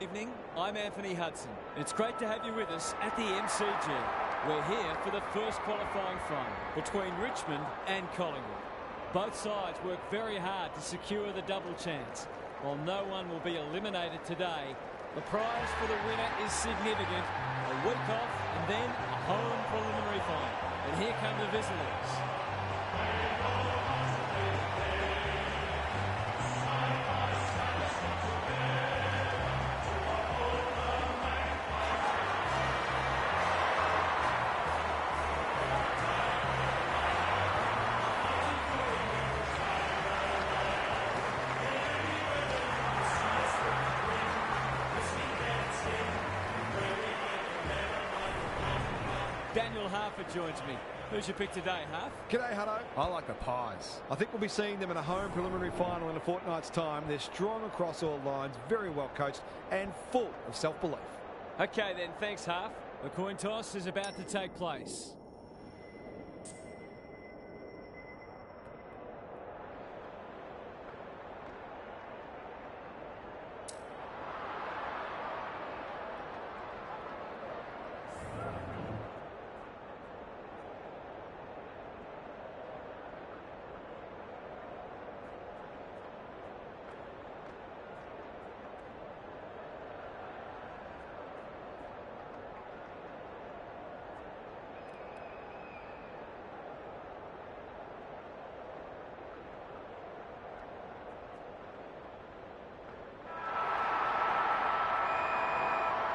Evening, I'm Anthony Hudson. It's great to have you with us at the MCG. We're here for the first qualifying final between Richmond and Collingwood. Both sides work very hard to secure the double chance. While no one will be eliminated today, the prize for the winner is significant. A week off and then a home preliminary final. And here come the visitors. Daniel Harford joins me. Who's your pick today, Harf? G'day, Hutto. I like the Pies. I think we'll be seeing them in a home preliminary final in a fortnight's time. They're strong across all lines, very well coached, and full of self-belief. Okay then, thanks, Harf. The coin toss is about to take place.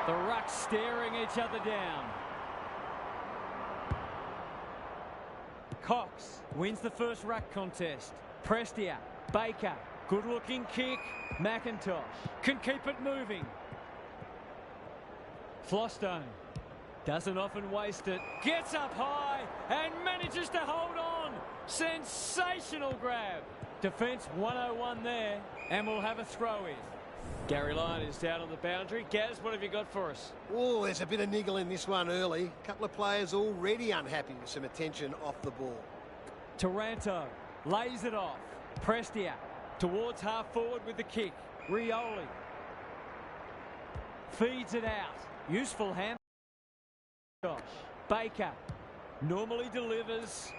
The rucks staring each other down. Cox wins the first ruck contest. Prestia, Baker, good-looking kick. McIntosh can keep it moving. Flostone doesn't often waste it. Gets up high and manages to hold on. Sensational grab. Defence 101 there, and we'll have a throw-in. Gary Lyon is down on the boundary. Gaz, what have you got for us? Oh, there's a bit of niggle in this one early. A couple of players already unhappy with some attention off the ball. Taranto lays it off. Prestia towards half forward with the kick. Rioli feeds it out. Useful hand. Baker normally delivers.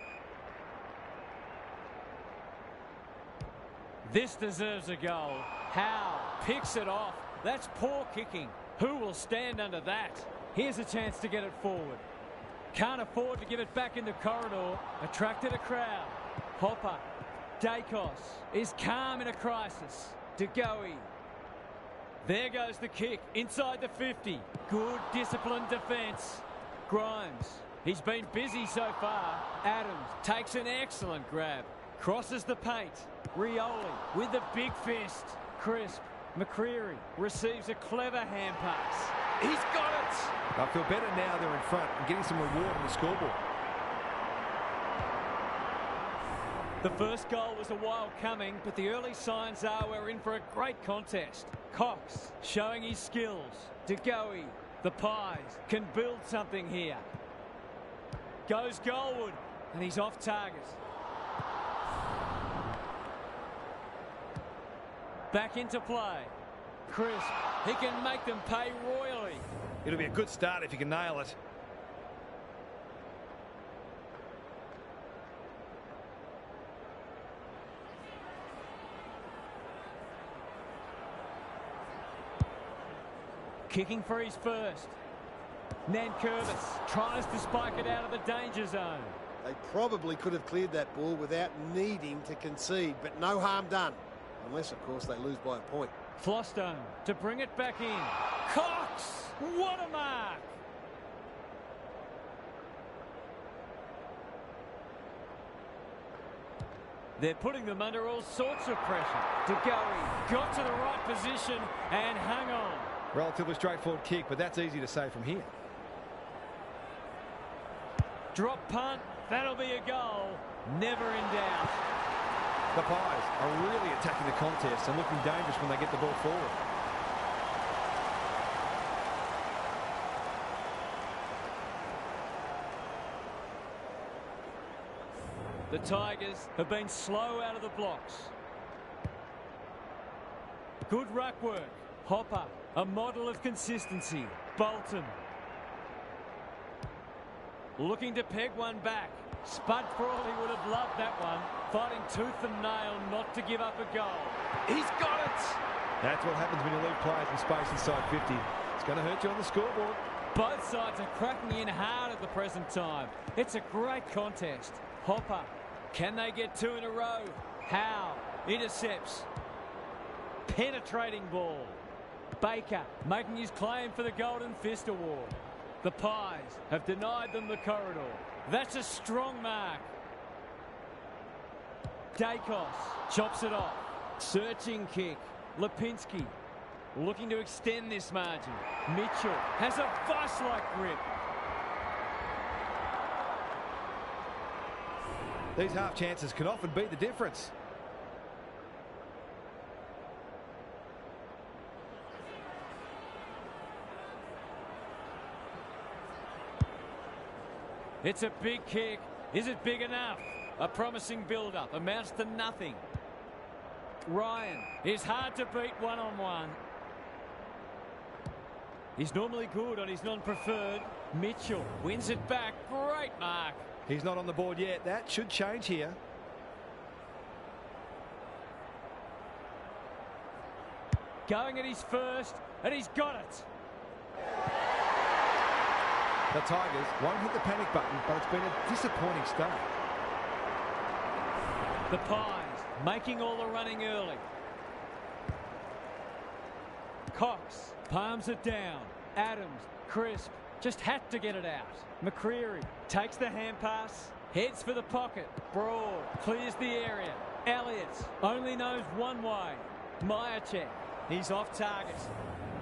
This deserves a goal. Howe picks it off. That's poor kicking. Who will stand under that? Here's a chance to get it forward. Can't afford to give it back in the corridor. Attracted a crowd. Hopper. Dacos is calm in a crisis. DeGoey. There goes the kick inside the 50. Good disciplined defence. Grimes. He's been busy so far. Adams takes an excellent grab. Crosses the paint. Rioli with the big fist. Crisp. McCreary receives a clever hand pass. He's got it! I feel better now they're in front and getting some reward on the scoreboard. The first goal was a while coming, but the early signs are we're in for a great contest. Cox showing his skills. DeGoey. The Pies can build something here. Goes Goldwood, and he's off target. Back into play. Crisp. He can make them pay royally. It'll be a good start if you can nail it. Kicking for his first. Nankervis tries to spike it out of the danger zone. They probably could have cleared that ball without needing to concede, but no harm done. Unless, of course, they lose by a point. Flostone to bring it back in. Cox! What a mark! They're putting them under all sorts of pressure. DeGoey got to the right position and hung on. Relatively straightforward kick, but that's easy to say from here. Drop punt. That'll be a goal. Never in doubt. The Pies are really attacking the contest and looking dangerous when they get the ball forward. The Tigers have been slow out of the blocks. Good ruck work. Hopper, a model of consistency. Bolton. Looking to peg one back. Spud Frawley would have loved that one. Fighting tooth and nail not to give up a goal. He's got it! That's what happens when you leave players in space inside 50. It's going to hurt you on the scoreboard. Both sides are cracking in hard at the present time. It's a great contest. Hopper. Can they get two in a row? Howe intercepts. Penetrating ball. Baker making his claim for the Golden Fist Award. The Pies have denied them the corridor. That's a strong mark. Dacos chops it off. Searching kick. Lipinski looking to extend this margin. Mitchell has a vice-like grip. These half chances can often be the difference. It's a big kick. Is it big enough? A promising build-up amounts to nothing. Ryan is hard to beat one-on-one. He's normally good on his non-preferred. Mitchell wins it back. Great mark. He's not on the board yet. That should change here. Going at his first, and he's got it. The Tigers won't hit the panic button, but it's been a disappointing start. The Pies making all the running early. Cox palms it down. Adams, crisp, just had to get it out. McCreary takes the hand pass, heads for the pocket. Broad clears the area. Elliott only knows one way. Myercheck, he's off target.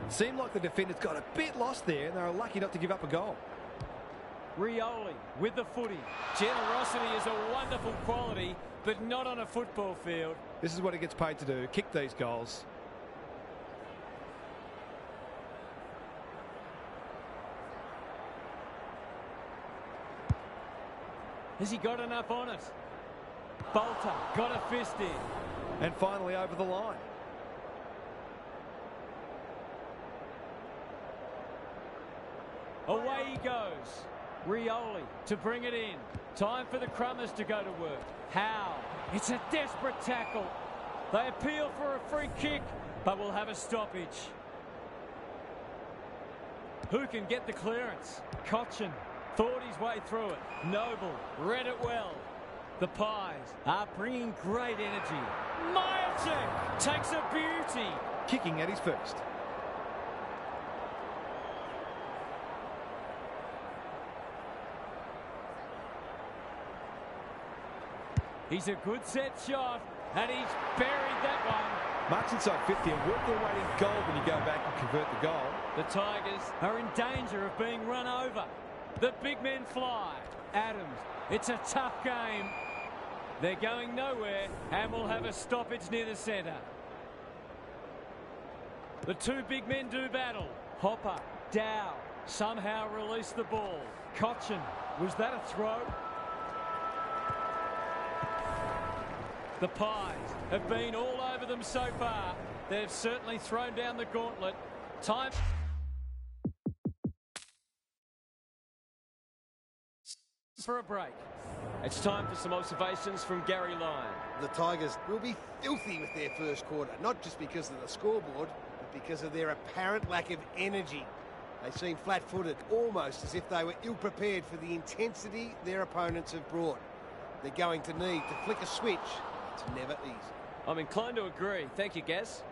Seemed like the defenders got a bit lost there, and they were lucky not to give up a goal. Rioli with the footy. Generosity is a wonderful quality, but not on a football field. This is what he gets paid to do, kick these goals. Has he got enough on it? Bolter got a fist in. And finally over the line. Away he goes. Rioli to bring it in. Time for the Crummers to go to work. Howe. It's a desperate tackle. They appeal for a free kick, but will have a stoppage. Who can get the clearance? Cochin thought his way through it. Noble read it well. The Pies are bringing great energy. Myercheck takes a beauty. Kicking at his first. He's a good set shot, and he's buried that one. Marks inside 50 and work their way in goal when you go back and convert the goal. The Tigers are in danger of being run over. The big men fly. Adams, it's a tough game. They're going nowhere, and will have a stoppage near the centre. The two big men do battle. Hopper, Dow, somehow release the ball. Cochin, was that a throw? The Pies have been all over them so far. They've certainly thrown down the gauntlet. Time for a break. It's time for some observations from Gary Lyon. The Tigers will be filthy with their first quarter, not just because of the scoreboard, but because of their apparent lack of energy. They seem flat-footed, almost as if they were ill-prepared for the intensity their opponents have brought. They're going to need to flick a switch. It's never easy. I'm inclined to agree. Thank you, Gaz.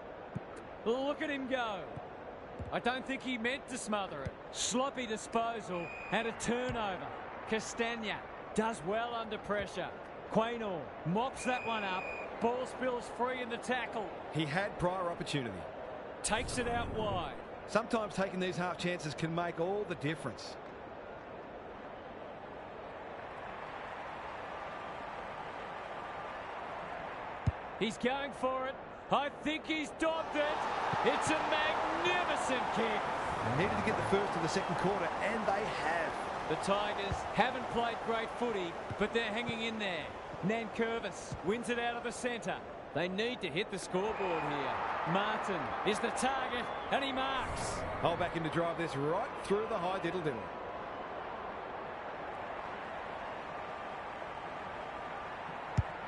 Look at him go. I don't think he meant to smother it. Sloppy disposal and a turnover. Castagna does well under pressure. Quaynor mops that one up. Ball spills free in the tackle. He had prior opportunity. Takes it out wide. Sometimes taking these half chances can make all the difference. He's going for it. I think he's dobbed it. It's a magnificent kick. They needed to get the first of the second quarter, and they have. The Tigers haven't played great footy, but they're hanging in there. Nankervis wins it out of the centre. They need to hit the scoreboard here. Martin is the target, and he marks. I'll back him to drive this right through the high diddle-diddle.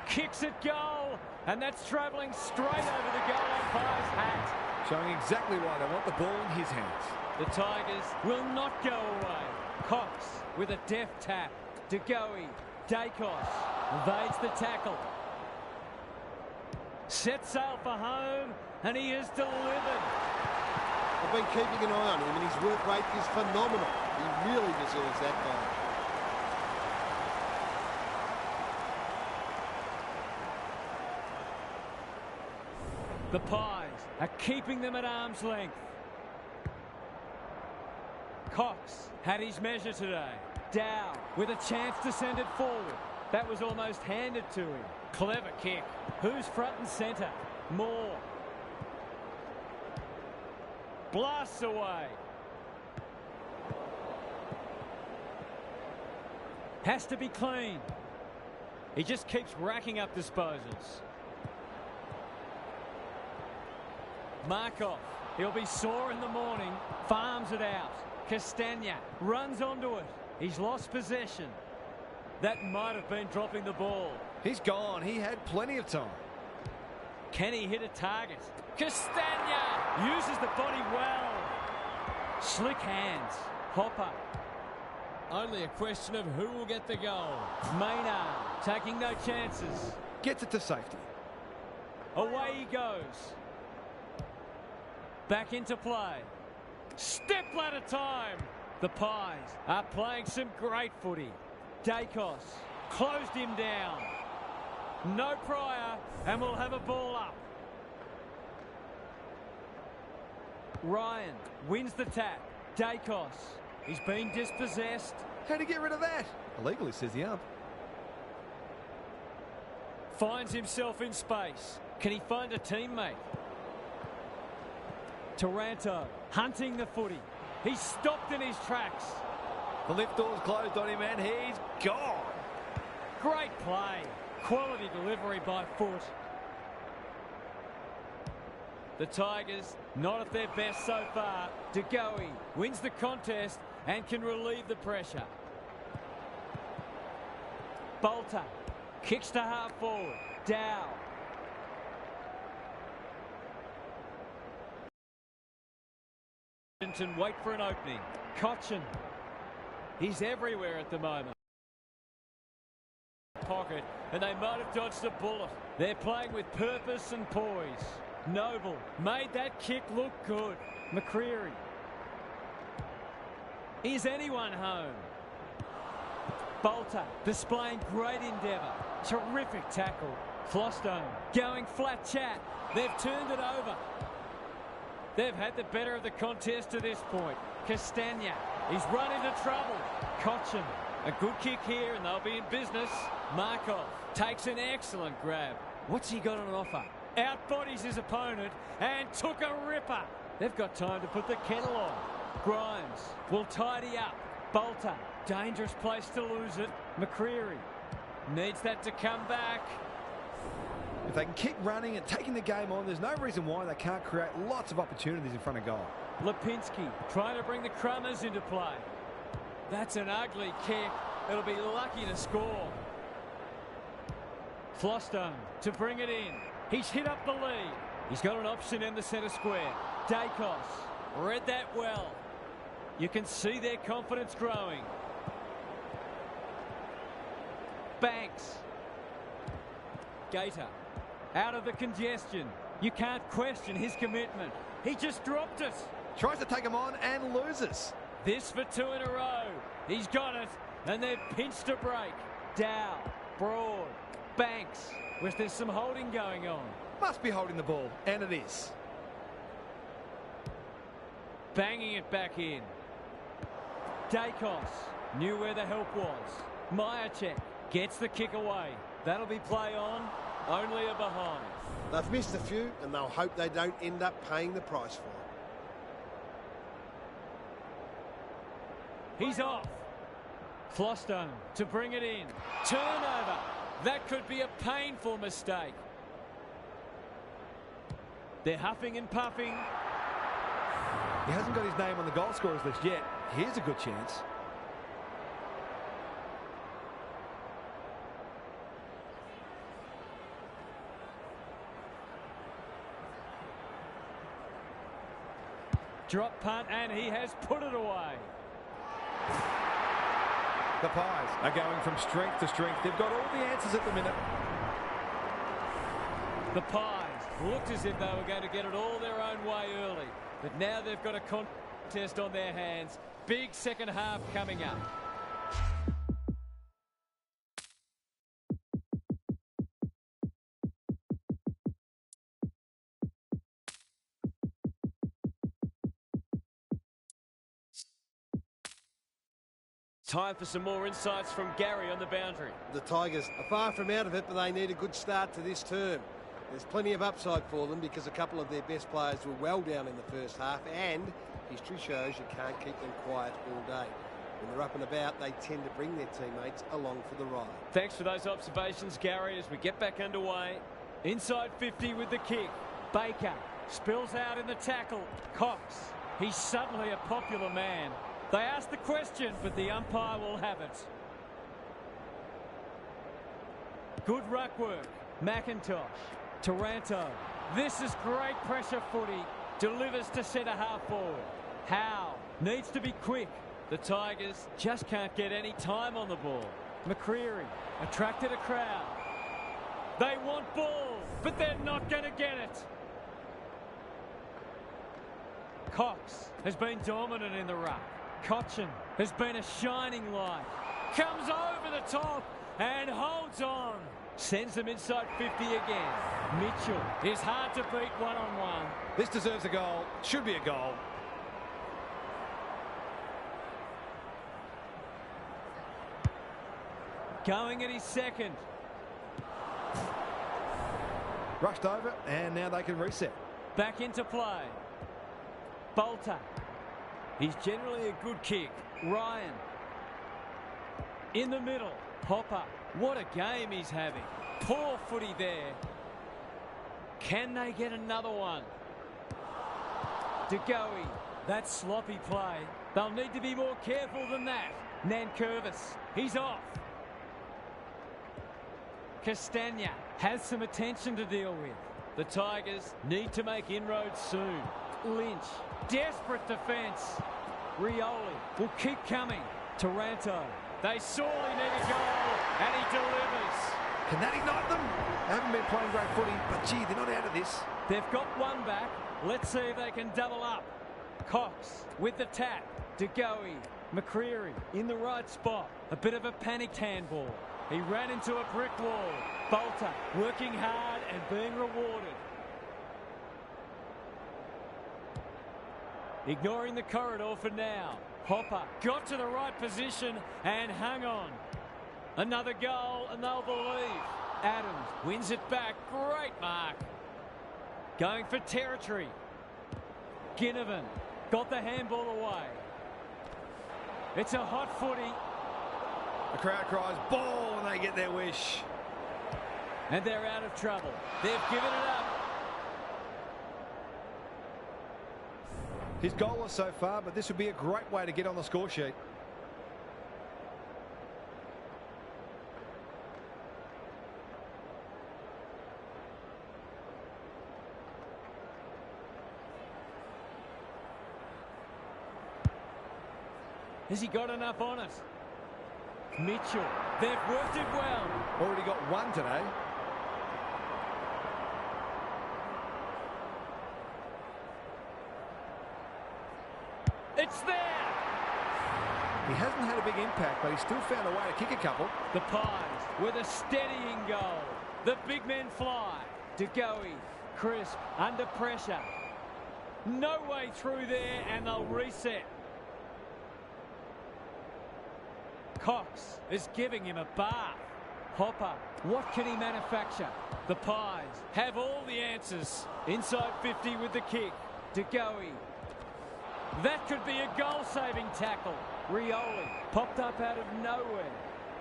Kicks it goal, and that's travelling straight over the goal umpire's hat. Showing exactly why they want the ball in his hands. The Tigers will not go away. Cox with a deft tap. De Goey, Dacos evades the tackle. Sets sail for home, and he is delivered. I've been keeping an eye on him, and his work rate is phenomenal. He really deserves that goal. The Pies are keeping them at arm's length. Cox had his measure today. Dow with a chance to send it forward. That was almost handed to him. Clever kick. Who's front and centre? Moore. Blasts away. Has to be clean. He just keeps racking up disposals. Markov. He'll be sore in the morning. Farms it out. Castagna runs onto it. He's lost possession. That might have been dropping the ball. He's gone. He had plenty of time. Can he hit a target? Castagna uses the body well. Slick hands. Hopper. Only a question of who will get the goal. Maynard taking no chances. Gets it to safety. Away he goes. Back into play. Step ladder time. The Pies are playing some great footy. Dacos closed him down. No prior, and we'll have a ball up. Ryan wins the tap. Dacos. He's been dispossessed. How to get rid of that? Illegally, says the ump. Finds himself in space. Can he find a teammate? Taranto hunting the footy. He's stopped in his tracks. The lift door's closed on him and he's gone. Great play. Quality delivery by foot. The Tigers not at their best so far. De Goey wins the contest and can relieve the pressure. Bolter kicks to half forward. Dow. And wait for an opening. Cochin. He's everywhere at the moment. Pocket, and they might have dodged a bullet. They're playing with purpose and poise. Noble made that kick look good. McCreary. Is anyone home? Bolter displaying great endeavour. Terrific tackle. Flostone going flat chat. They've turned it over. They've had the better of the contest to this point. Castagna, he's run into trouble. Cochin, a good kick here and they'll be in business. Markov takes an excellent grab. What's he got on offer? Outbodies his opponent and took a ripper. They've got time to put the kettle on. Grimes will tidy up. Bolter, dangerous place to lose it. McCreary needs that to come back. If they can keep running and taking the game on, there's no reason why they can't create lots of opportunities in front of goal. Lipinski trying to bring the Crummers into play. That's an ugly kick. It'll be lucky to score. Flostone to bring it in. He's hit up the lead. He's got an option in the centre square. Dacos read that well. You can see their confidence growing. Banks. Gator out of the congestion. You can't question his commitment. He just dropped it. Tries to take him on and loses. This for two in a row. He's got it, and they've pinched a break. Dow, Broad, Banks. Wish there's some holding going on. Must be holding the ball, and it is. Banging it back in. Dacos knew where the help was. Myercheck gets the kick away. That'll be play on. Only a behind. They've missed a few, and they'll hope they don't end up paying the price for it. He's off. Flostone to bring it in. Turnover. That could be a painful mistake. They're huffing and puffing. He hasn't got his name on the goal scorers list yet. Here's a good chance. Drop punt, and he has put it away. The Pies are going from strength to strength. They've got all the answers at the minute. The Pies looked as if they were going to get it all their own way early, but now they've got a contest on their hands. Big second half coming up. Time for some more insights from Gary on the boundary. The Tigers are far from out of it, but they need a good start to this term. There's plenty of upside for them because a couple of their best players were well down in the first half, and history shows you can't keep them quiet all day. When they're up and about, they tend to bring their teammates along for the ride. Thanks for those observations, Gary, as we get back underway. Inside 50 with the kick. Baker spills out in the tackle. Cox, he's suddenly a popular man. They asked the question, but the umpire will have it. Good ruck work. McIntosh. Taranto. This is great pressure footy. Delivers to centre half forward. Howe needs to be quick. The Tigers just can't get any time on the ball. McCreary attracted a crowd. They want ball, but they're not going to get it. Cox has been dominant in the ruck. Cochin has been a shining light. Comes over the top and holds on. Sends them inside 50 again. Mitchell is hard to beat one-on-one. This deserves a goal. Should be a goal. Going at his second. Rushed over, and now they can reset. Back into play. Bolter. He's generally a good kick. Ryan. In the middle. Hopper. What a game he's having. Poor footy there. Can they get another one? De Goey. That sloppy play. They'll need to be more careful than that. Nankervis. He's off. Castagna has some attention to deal with. The Tigers need to make inroads soon. Lynch. Desperate defence. Rioli will keep coming. Taranto. They sorely need a goal, and he delivers. Can that ignite them? They haven't been playing great footy, but gee, they're not out of this. They've got one back. Let's see if they can double up. Cox with the tap. De Goey. McCreary in the right spot. A bit of a panicked handball. He ran into a brick wall. Bolter working hard and being rewarded. Ignoring the corridor for now. Hopper got to the right position and hung on. Another goal and they'll believe. Adams wins it back. Great mark. Going for territory. Ginnivan got the handball away. It's a hot footy. The crowd cries ball and they get their wish. And they're out of trouble. They've given it up. He's goalless so far, but this would be a great way to get on the score sheet. Has he got enough on it? Mitchell. They've worked it well. Already got one today. It's there. He hasn't had a big impact, but he's still found a way to kick a couple. The Pies with a steadying goal. The big men fly. De Goey, crisp, under pressure. No way through there, and they'll reset. Cox is giving him a bath. Hopper, what can he manufacture? The Pies have all the answers. Inside 50 with the kick. De Goey. That could be a goal-saving tackle. Rioli popped up out of nowhere.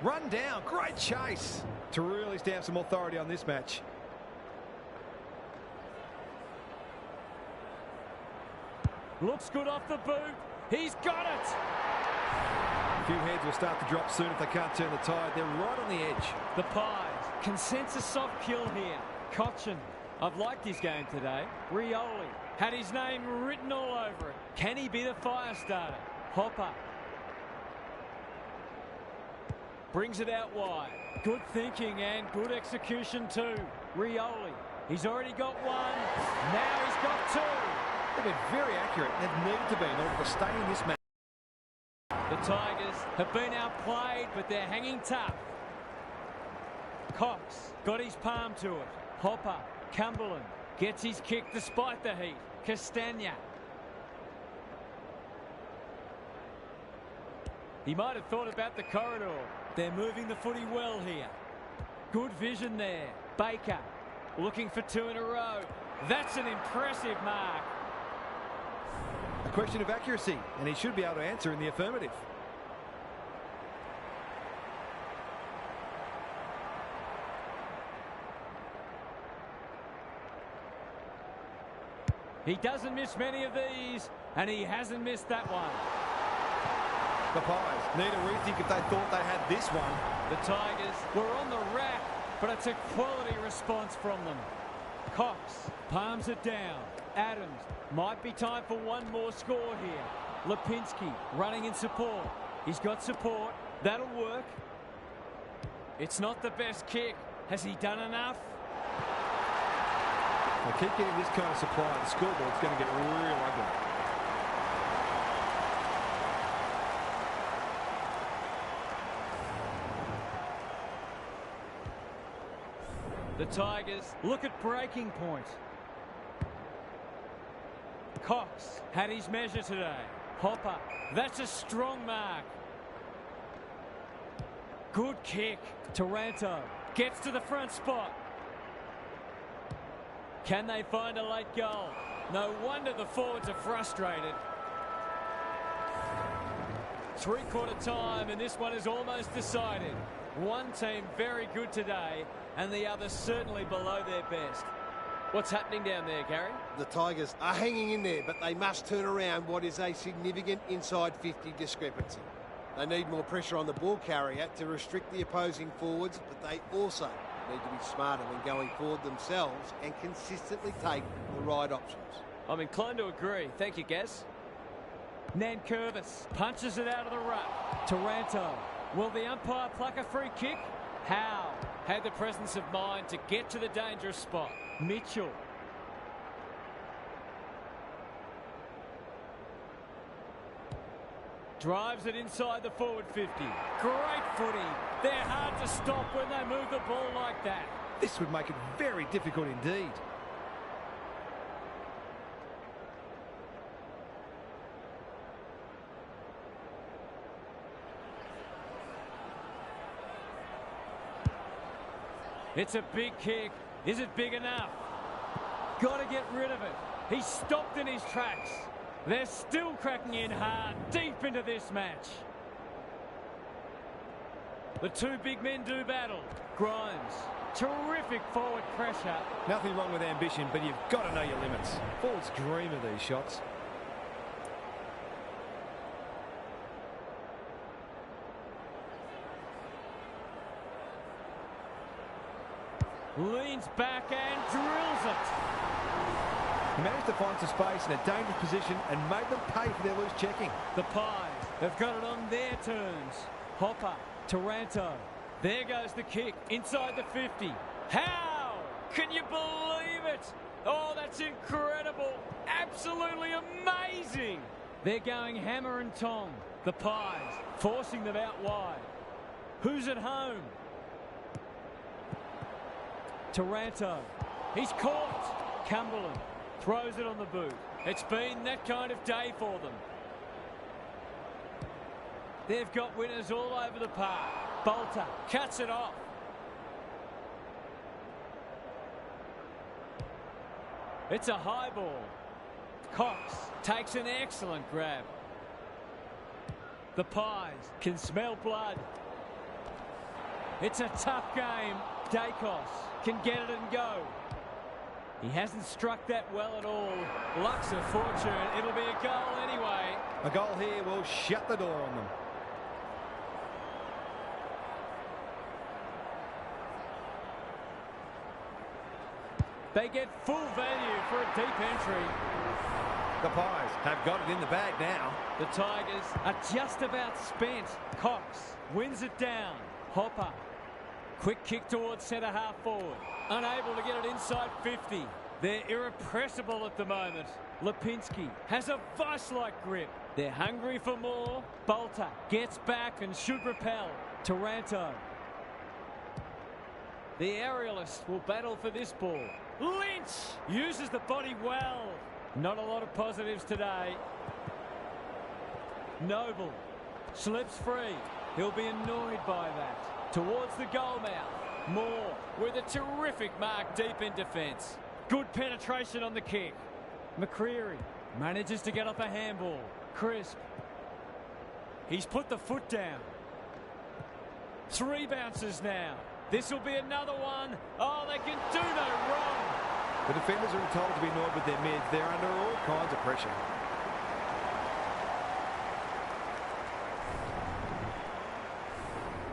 Run down. Great chase to really stamp some authority on this match. Looks good off the boot. He's got it. A few heads will start to drop soon if they can't turn the tide. They're right on the edge. The Pies can sense a soft kill here. Cochin. I've liked his game today. Rioli had his name written all over it. Can he be the fire starter? Hopper. Brings it out wide. Good thinking and good execution too. Rioli. He's already got one. Now he's got two. They've been very accurate. They've needed to be in order to stay in this match. The Tigers have been outplayed, but they're hanging tough. Cox got his palm to it. Hopper. Cumberland gets his kick despite the heat. Castagna. He might have thought about the corridor. They're moving the footy well here. Good vision there. Baker looking for two in a row. That's an impressive mark. A question of accuracy, and he should be able to answer in the affirmative. He doesn't miss many of these, and he hasn't missed that one. The Pies need a rethink if they thought they had this one. The Tigers were on the rack, but it's a quality response from them. Cox palms it down. Adams, might be time for one more score here. Lipinski running in support. He's got support. That'll work. It's not the best kick. Has he done enough? They keep getting this kind of supply. The scoreboard's going to get real ugly. The Tigers look at breaking point. Cox had his measure today. Hopper, that's a strong mark. Good kick. Taranto gets to the front spot. Can they find a late goal? No wonder the forwards are frustrated. Three-quarter time, and this one is almost decided. One team very good today, and the other certainly below their best. What's happening down there, Gary? The Tigers are hanging in there, but they must turn around what is a significant inside 50 discrepancy. They need more pressure on the ball carrier to restrict the opposing forwards, but they also need to be smarter when going forward themselves and consistently take the right options. I'm inclined to agree. Thank you, Gaz. Nankervis punches it out of the rut. Taranto. Will the umpire pluck a free kick? Howe had the presence of mind to get to the dangerous spot. Mitchell. Drives it inside the forward 50. Great footy. They're hard to stop when they move the ball like that. This would make it very difficult indeed. It's a big kick. Is it big enough? Got to get rid of it. He's stopped in his tracks. They're still cracking in hard, deep into this match. The two big men do battle. Grimes, terrific forward pressure. Nothing wrong with ambition, but you've got to know your limits. Forwards dream of these shots. Leans back and drills it. He managed to find some space in a dangerous position and made them pay for their loose checking. The Pies have got it on their terms. Hopper, Taranto. There goes the kick inside the 50. How? Can you believe it? Oh, that's incredible. Absolutely amazing. They're going hammer and tong. The Pies forcing them out wide. Who's at home? Taranto. He's caught. Cumberland throws it on the boot. It's been that kind of day for them. They've got winners all over the park. Bolter cuts it off. It's a high ball. Cox takes an excellent grab. The Pies can smell blood. It's a tough game. Dacos can get it and go. He hasn't struck that well at all. Luck's of fortune. It'll be a goal anyway. A goal here will shut the door on them. They get full value for a deep entry. The Pies have got it in the bag now. The Tigers are just about spent. Cox wins it down. Hopper. Quick kick towards centre half forward. Unable to get it inside 50. They're irrepressible at the moment. Lipinski has a vice-like grip. They're hungry for more. Bolter gets back and should repel. Taranto. The aerialist will battle for this ball. Lynch uses the body well. Not a lot of positives today. Noble slips free. He'll be annoyed by that. Towards the goal mouth. Moore with a terrific mark deep in defence. Good penetration on the kick. McCreary manages to get off a handball. Crisp. He's put the foot down. 3 bounces now. This will be another one. Oh, they can do no wrong. The defenders are entitled to be annoyed with their mids. They're under all kinds of pressure.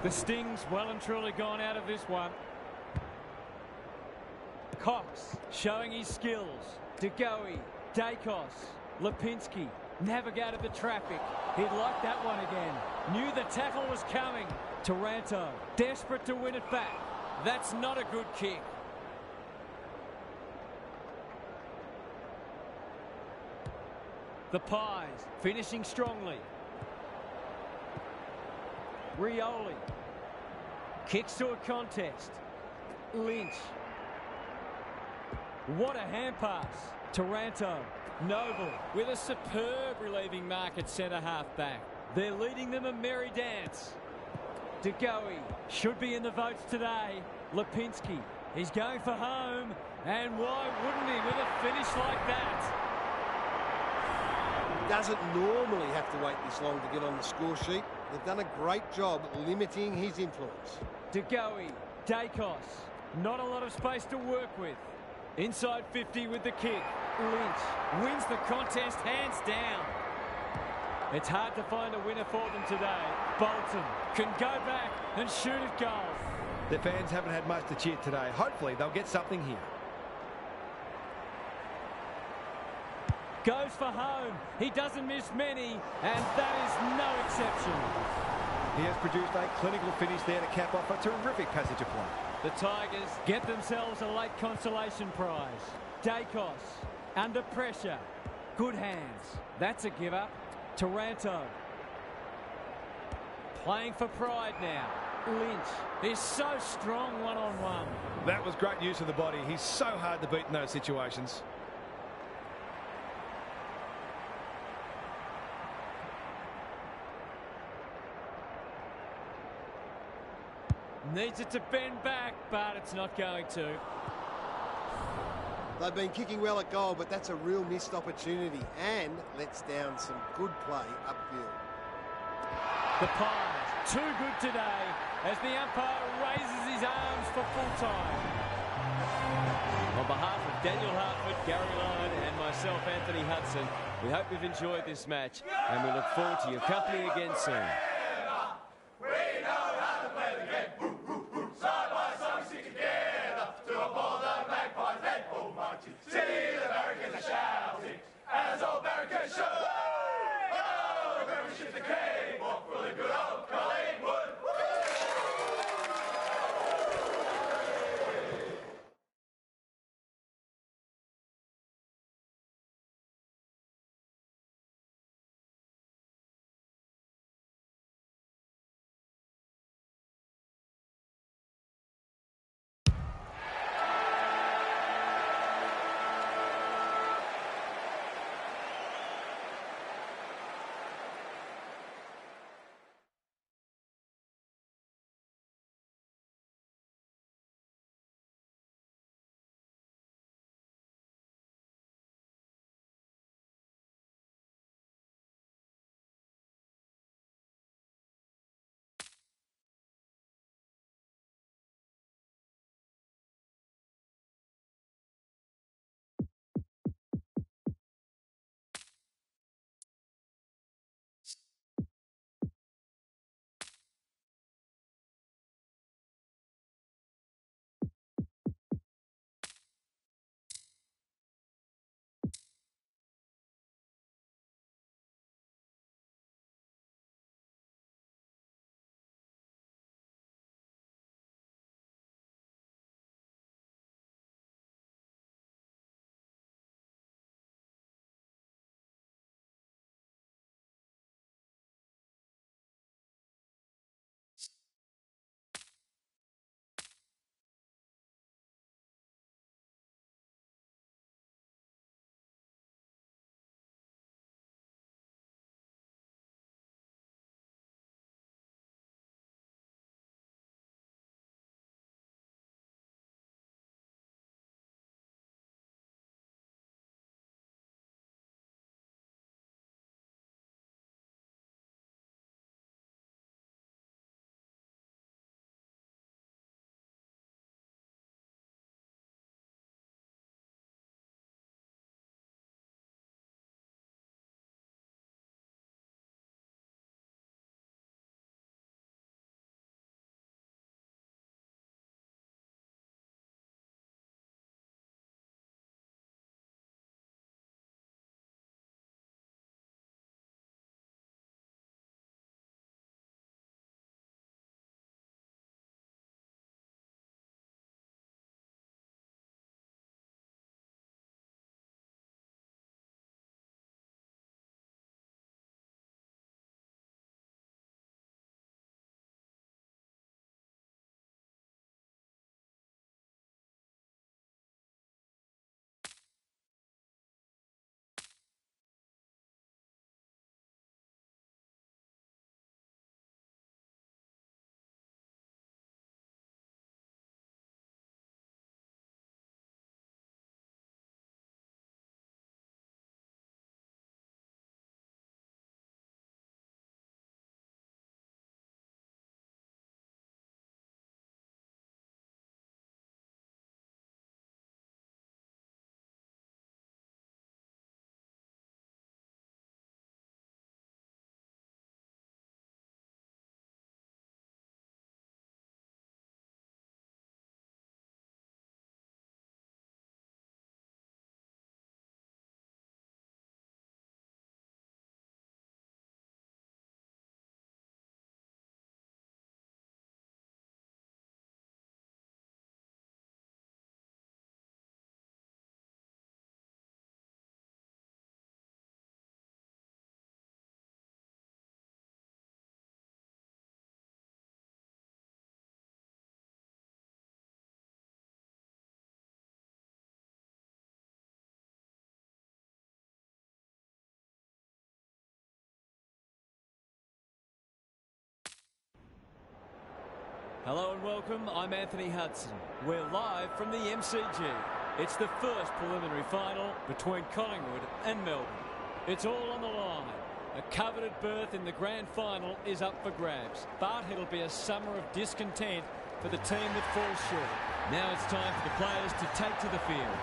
The Sting's well and truly gone out of this one. Cox showing his skills. DeGoey, Dacos, Lipinski navigated the traffic. He'd like that one again. Knew the tackle was coming. Taranto desperate to win it back. That's not a good kick. The Pies finishing strongly. Rioli kicks to a contest. Lynch. What a hand pass. Taranto. Noble with a superb relieving mark at centre half back. They're leading them a merry dance. DeGoey should be in the votes today. Lipinski, he's going for home. And why wouldn't he with a finish like that? Doesn't normally have to wait this long to get on the score sheet. They've done a great job limiting his influence. DeGoey, Dacos, not a lot of space to work with. Inside 50 with the kick. Lynch wins the contest hands down. It's hard to find a winner for them today. Bolton can go back and shoot at goal. The fans haven't had much to cheer today. Hopefully they'll get something here. Goes for home. He doesn't miss many, and that is no exception. He has produced a clinical finish there to cap off a terrific passage of play. The Tigers get themselves a late consolation prize. Dacos under pressure. Good hands. That's a give up. Taranto playing for pride now. Lynch is so strong one-on-one. That was great use of the body. He's so hard to beat in those situations. Needs it to bend back, but it's not going to. They've been kicking well at goal, but that's a real missed opportunity and lets down some good play upfield. The Pies, too good today as the umpire raises his arms for full time. On behalf of Daniel Hartford, Gary Lyon and myself, Anthony Hudson, we hope you've enjoyed this match and we look forward to your company again soon. Hello and welcome, I'm Anthony Hudson. We're live from the MCG. It's the first preliminary final between Collingwood and Melbourne. It's all on the line. A coveted berth in the grand final is up for grabs, but it'll be a summer of discontent for the team that falls short. Now it's time for the players to take to the field.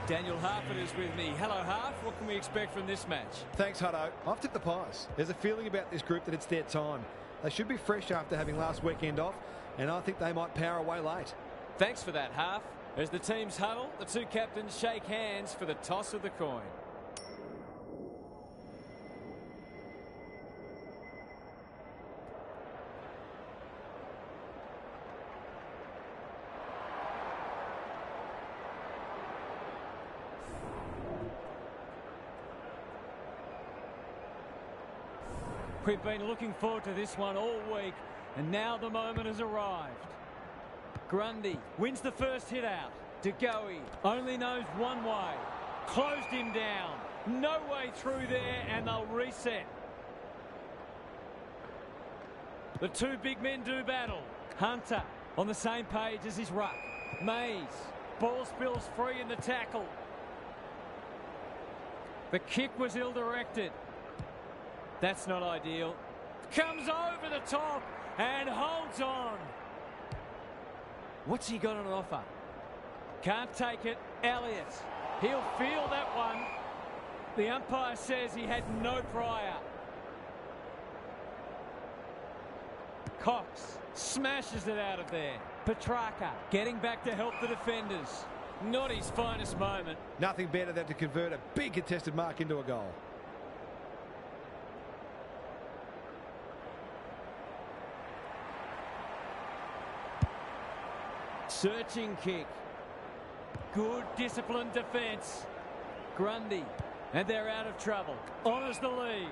Daniel Harford is with me. Hello, Harf. What can we expect from this match? Thanks, Hutto. I've tipped the Pies. There's a feeling about this group that it's their time. They should be fresh after having last weekend off, and I think they might power away late. Thanks for that, Harf. As the teams huddle, the two captains shake hands for the toss of the coin. We've been looking forward to this one all week, and now the moment has arrived. Grundy wins the first hit out. De Goey only knows one way. Closed him down. No way through there, and they'll reset. The two big men do battle. Hunter on the same page as his ruck. Mays. Ball spills free in the tackle. The kick was ill-directed. That's not ideal. Comes over the top and holds on. What's he got on offer? Can't take it. Elliott. He'll feel that one. The umpire says he had no prior. Cox smashes it out of there. Petrarca getting back to help the defenders. Not his finest moment. Nothing better than to convert a big contested mark into a goal. Searching kick. Good disciplined defence. Grundy. And they're out of trouble. Honours the lead.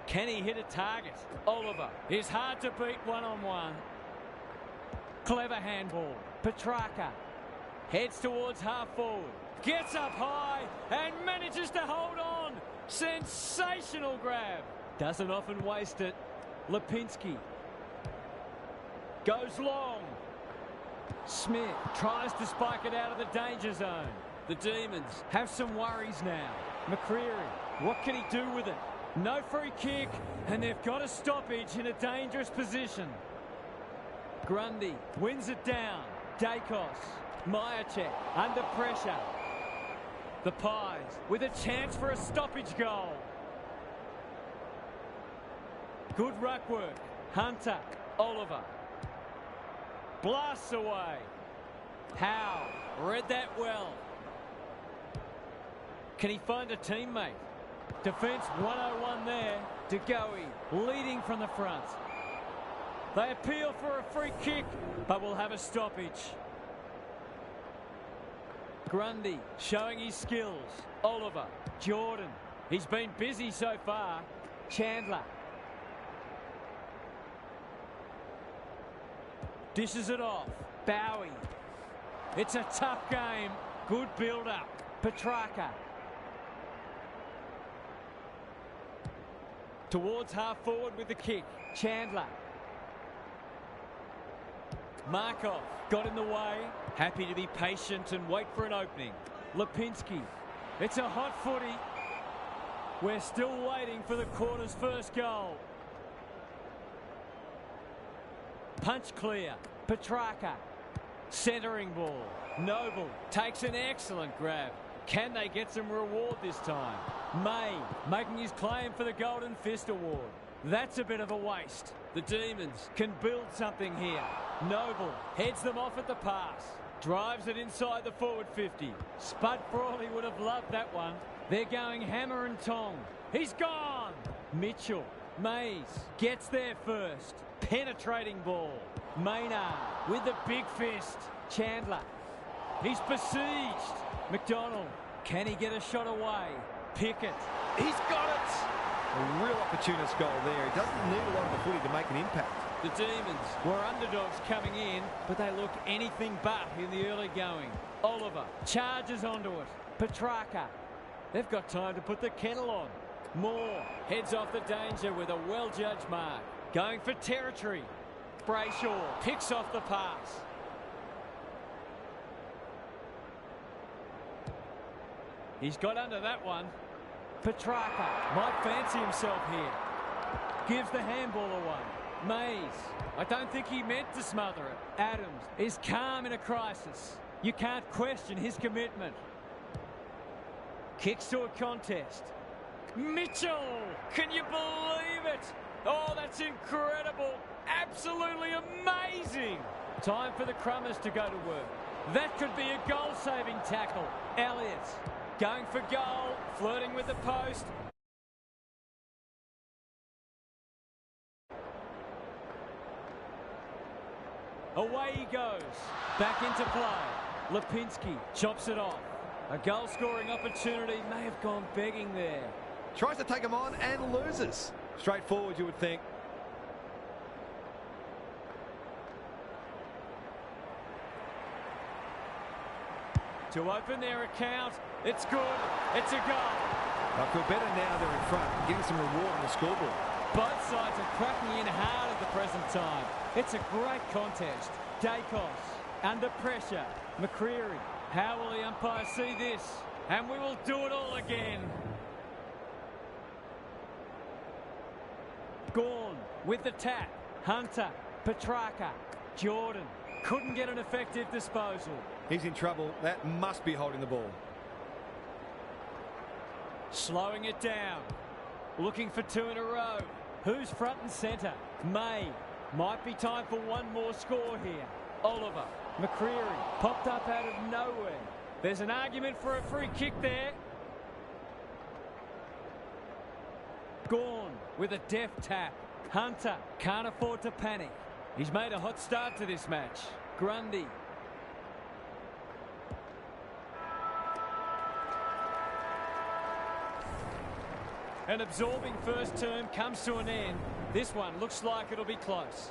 Can he hit a target? Oliver is hard to beat one-on-one. Clever handball. Petrarca heads towards half forward. Gets up high and manages to hold on. Sensational grab. Doesn't often waste it. Lipinski goes long. Smith tries to spike it out of the danger zone. The Demons have some worries now. McCreary, what can he do with it? No free kick, and they've got a stoppage in a dangerous position. Grundy wins it down. Dacos, Myercheck under pressure. The Pies with a chance for a stoppage goal. Good ruck work. Hunter, Oliver. Blasts away. Howe read that well. Can he find a teammate? Defence 101 there. De Goey leading from the front. They appeal for a free kick, but will have a stoppage. Grundy showing his skills. Oliver, Jordan. He's been busy so far. Chandler. Dishes it off. Bowie. It's a tough game. Good build-up. Petrarca. Towards half forward with the kick. Chandler. Markov got in the way. Happy to be patient and wait for an opening. Lipinski. It's a hot footy. We're still waiting for the quarter's first goal. Punch clear. Petrarca. Centering ball. Noble takes an excellent grab. Can they get some reward this time? May making his claim for the Golden Fist Award. That's a bit of a waste. The Demons can build something here. Noble heads them off at the pass. Drives it inside the forward 50. Spud Frawley would have loved that one. They're going hammer and tong. He's gone. Mitchell Mays gets there first. Penetrating ball. Maynard with the big fist. Chandler. He's besieged. McDonald. Can he get a shot away? Pickett. He's got it. A real opportunist goal there. He doesn't need a lot of the footy to make an impact. The Demons were underdogs coming in, but they look anything but in the early going. Oliver charges onto it. Petrarca. They've got time to put the kennel on. Moore heads off the danger with a well-judged mark. Going for territory. Brayshaw picks off the pass. He's got under that one. Petrarca might fancy himself here. Gives the handball away. Mays. I don't think he meant to smother it. Adams is calm in a crisis. You can't question his commitment. Kicks to a contest. Mitchell! Can you believe it? Oh, that's incredible. Absolutely amazing. Time for the Crummers to go to work. That could be a goal-saving tackle. Elliott going for goal, flirting with the post. Away he goes. Back into play. Lipinski chops it off. A goal-scoring opportunity may have gone begging there. Tries to take him on and loses. Straightforward, you would think. To open their account, it's good. It's a goal. I feel better now they're in front, getting some reward on the scoreboard. Both sides are cracking in hard at the present time. It's a great contest. Dacos under pressure. McCreary. How will the umpire see this? And we will do it all again. Gawn with the tap. Hunter. Petrarca. Jordan. Couldn't get an effective disposal. He's in trouble. That must be holding the ball. Slowing it down. Looking for two in a row. Who's front and centre? May. Might be time for one more score here. Oliver. McCreary. Popped up out of nowhere. There's an argument for a free kick there. Gawn with a deft tap. Hunter can't afford to panic. He's made a hot start to this match. Grundy. An absorbing first term comes to an end. This one looks like it'll be close.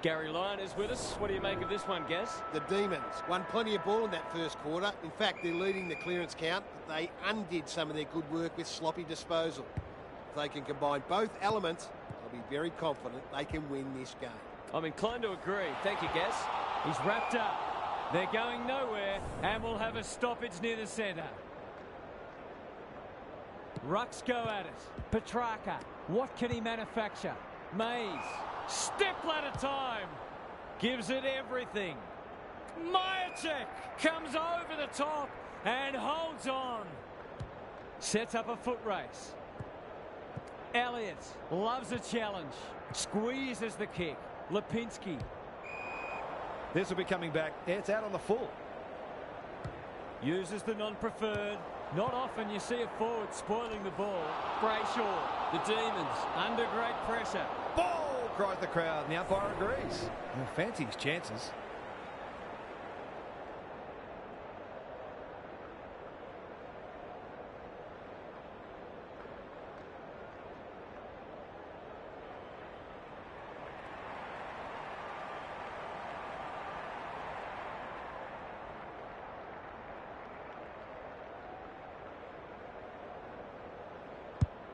Gary Lyon is with us. What do you make of this one, Gaz? The Demons won plenty of ball in that first quarter. In fact, they're leading the clearance count, but they undid some of their good work with sloppy disposal. If they can combine both elements, I'll be very confident they can win this game. I'm inclined to agree. Thank you, Gaz. He's wrapped up. They're going nowhere, and we'll have a stoppage near the centre. Rucks go at it. Petrarca. What can he manufacture? Mays. Step ladder time. Gives it everything. Majacek comes over the top and holds on. Sets up a foot race. Elliott loves a challenge. Squeezes the kick. Lipinski. This will be coming back. It's out on the full. Uses the non-preferred. Not often you see a forward spoiling the ball. Brayshaw. The Demons under great pressure. Ball! Cries the crowd, and the umpire agrees. He'll fancy his chances.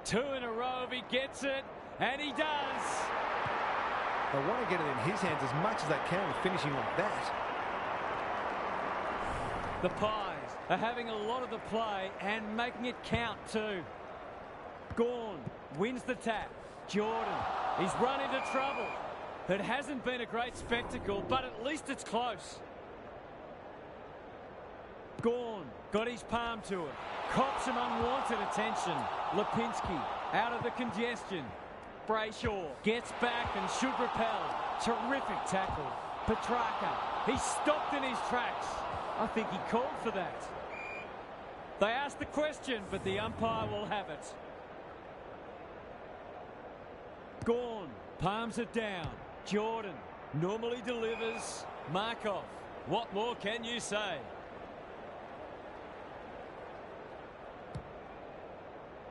Two in a row if he gets it, and he does. They want to get it in his hands as much as they can with finishing like that. The Pies are having a lot of the play and making it count too. Gawn wins the tap. Jordan, he's run into trouble. It hasn't been a great spectacle, but at least it's close. Gawn got his palm to it. Cops some unwanted attention. Lipinski out of the congestion. Brayshaw gets back and should repel. Terrific tackle. Petrarca, he's stopped in his tracks. I think he called for that. They asked the question, but the umpire will have it. Gawn palms it down. Jordan normally delivers. Markov. What more can you say?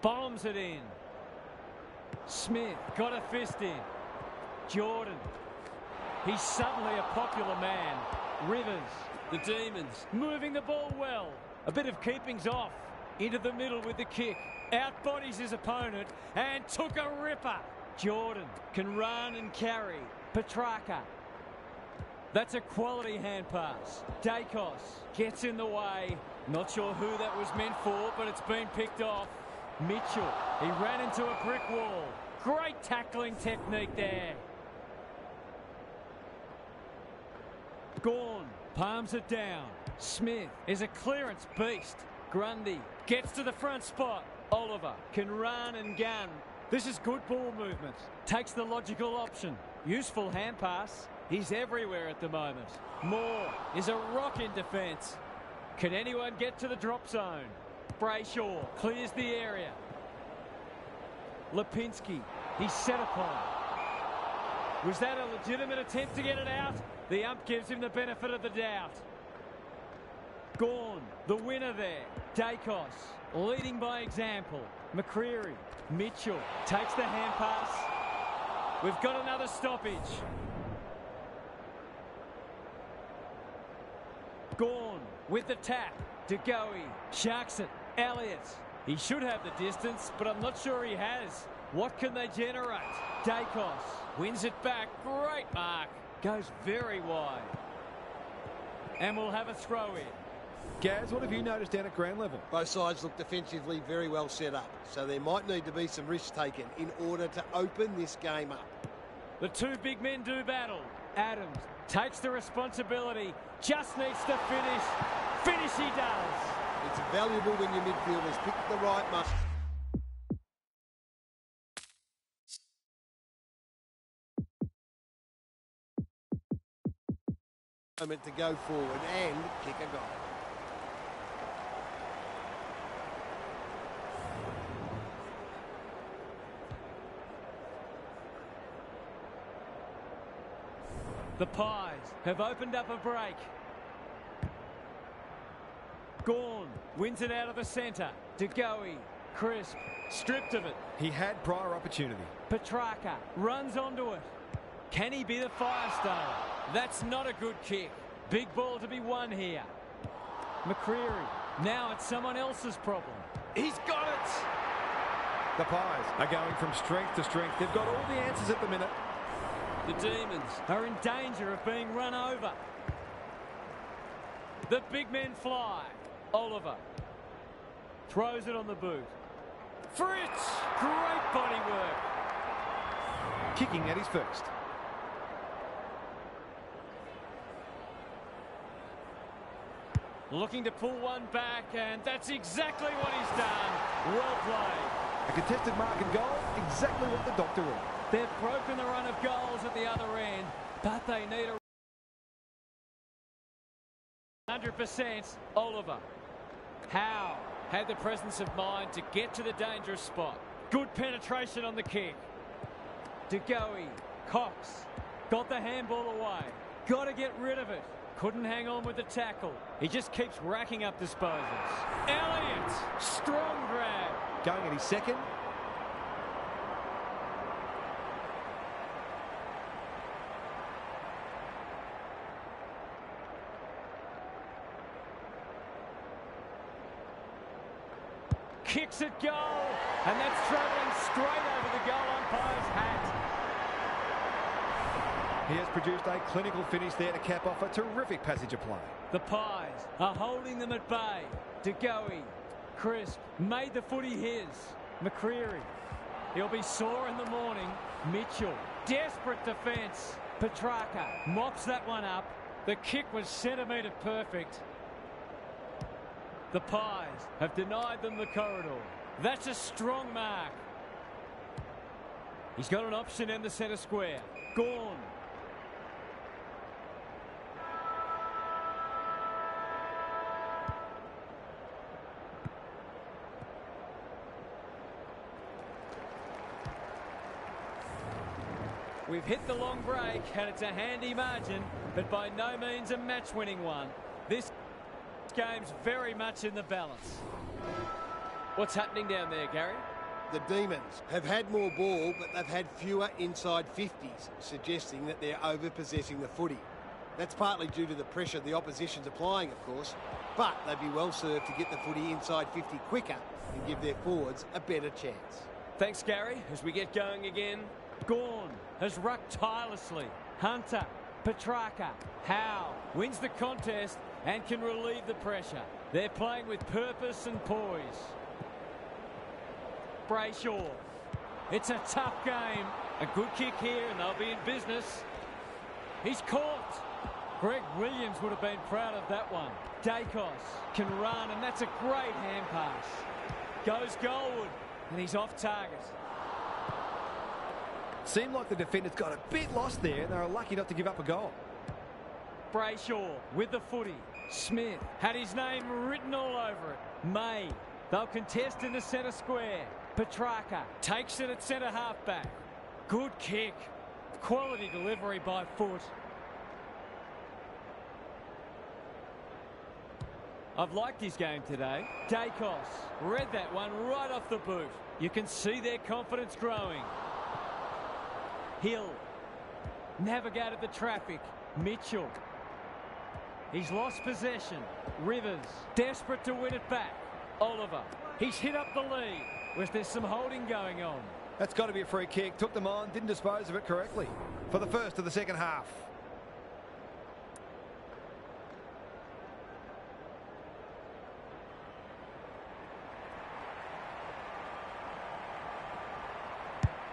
Bombs it in. Smith got a fist in. Jordan. He's suddenly a popular man. Rivers. The Demons moving the ball well. A bit of keeping's off. Into the middle with the kick. Outbodies his opponent and took a ripper. Jordan can run and carry. Petrarca. That's a quality hand pass. Dacos gets in the way. Not sure who that was meant for, but it's been picked off. Mitchell, he ran into a brick wall. Great tackling technique there. Gawn palms it down. Smith is a clearance beast. Grundy gets to the front spot. Oliver can run and gun. This is good ball movement. Takes the logical option. Useful hand pass. He's everywhere at the moment. Moore is a rock in defence. Can anyone get to the drop zone? Brayshaw clears the area. Lipinski, he's set upon. Was that a legitimate attempt to get it out? The ump gives him the benefit of the doubt. Gawn, the winner there. Dacos, leading by example. McCreary, Mitchell takes the hand pass. We've got another stoppage. Gawn with the tap. DeGoey sharks it. Elliott. He should have the distance, but I'm not sure he has. What can they generate? Dacos wins it back. Great mark. Goes very wide. And we'll have a throw in. Gaz, what have you noticed down at ground level? Both sides look defensively very well set up, so there might need to be some risks taken in order to open this game up. The two big men do battle. Adams takes the responsibility, just needs to finish. Finish he does. It's valuable when your midfielders pick the right mark. Moment to go forward and kick a goal. The Pies have opened up a break. Gawn wins it out of the centre. DeGoey, Crisp, stripped of it. He had prior opportunity. Petrarca runs onto it. Can he be the fire starter? That's not a good kick. Big ball to be won here. McCreary, now it's someone else's problem. He's got it! The Pies are going from strength to strength. They've got all the answers at the minute. The Demons are in danger of being run over. The big men fly. Oliver throws it on the boot. Fritz! Great body work. Kicking at his first. Looking to pull one back, and that's exactly what he's done. Well played. A contested mark and goal, exactly what the doctor ordered. They've broken the run of goals at the other end, but they need a 100%. Oliver. Howe had the presence of mind to get to the dangerous spot. Good penetration on the kick. DeGoey. Cox. Got the handball away. Got to get rid of it. Couldn't hang on with the tackle. He just keeps racking up disposals. Elliott. Strong grab. Going at his second. Kicks it goal, and that's travelling straight over the goal umpire's hat. He has produced a clinical finish there to cap off a terrific passage of play. The Pies are holding them at bay. DeGoey, Crisp, made the footy his. McCreary, he'll be sore in the morning. Mitchell, desperate defence. Petrarca mops that one up. The kick was centimetre perfect. The Pies have denied them the corridor. That's a strong mark. He's got an option in the centre square. Gawn. we've hit the long break, and it's a handy margin, but by no means a match-winning one. This game's very much in the balance. What's happening down there, Gary? The Demons have had more ball, but they've had fewer inside 50s, suggesting that they're over-possessing the footy. That's partly due to the pressure the opposition's applying, of course, but they'd be well served to get the footy inside 50 quicker and give their forwards a better chance. Thanks, Gary. As we get going again, Gawn has rucked tirelessly. Hunter, Petrarca, Howe wins the contest and can relieve the pressure. They're playing with purpose and poise. Brayshaw. It's a tough game. A good kick here and they'll be in business. He's caught. Greg Williams would have been proud of that one. Dacos can run and that's a great hand pass. Goes Goldwood and he's off target. Seemed like the defenders got a bit lost there and they were lucky not to give up a goal. Brayshaw with the footy. Smith had his name written all over it. May. They'll contest in the centre square. Petrarca takes it at centre half-back. Good kick. Quality delivery by foot. I've liked his game today. Dacos read that one right off the boot. You can see their confidence growing. Hill navigated the traffic. Mitchell. He's lost possession. Rivers desperate to win it back. Oliver. He's hit up the lead. Was there some holding going on? That's got to be a free kick. Took them on, didn't dispose of it correctly. For the first of the second half.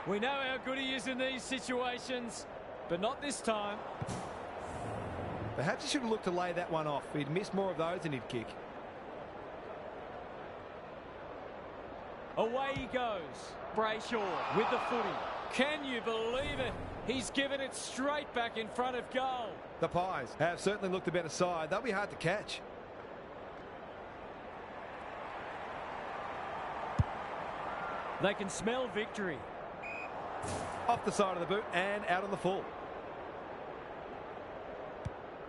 We know how good he is in these situations, but not this time. Perhaps he should have looked to lay that one off. He'd missed more of those than he'd kick. Away he goes. Brayshaw with the footy. Can you believe it? He's given it straight back in front of goal. The Pies have certainly looked a better side. They'll be hard to catch. They can smell victory. Off the side of the boot and out on the full.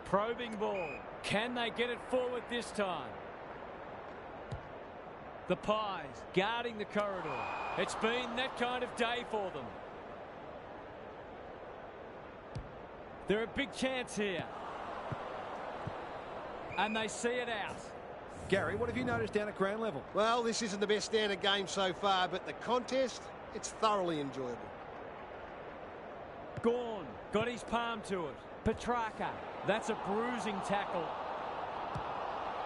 Probing ball. Can they get it forward this time? The Pies guarding the corridor. It's been that kind of day for them. They're a big chance here. And they see it out. Gary, what have you noticed down at ground level? Well, this isn't the best standard game so far, but the contest, it's thoroughly enjoyable. Gawn got his palm to it. Petrarca, that's a bruising tackle.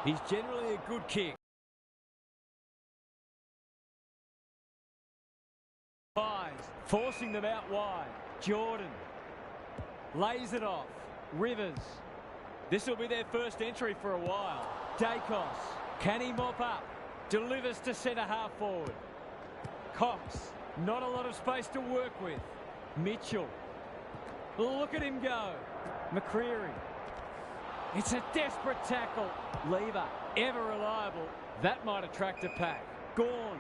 He's generally a good kick. Forcing them out wide. Jordan lays it off. Rivers. This will be their first entry for a while. Dacos. Can he mop up? Delivers to centre half forward. Cox. Not a lot of space to work with. Mitchell. Look at him go. McCreary. It's a desperate tackle. Lever. Ever reliable. That might attract a pack. Gawn.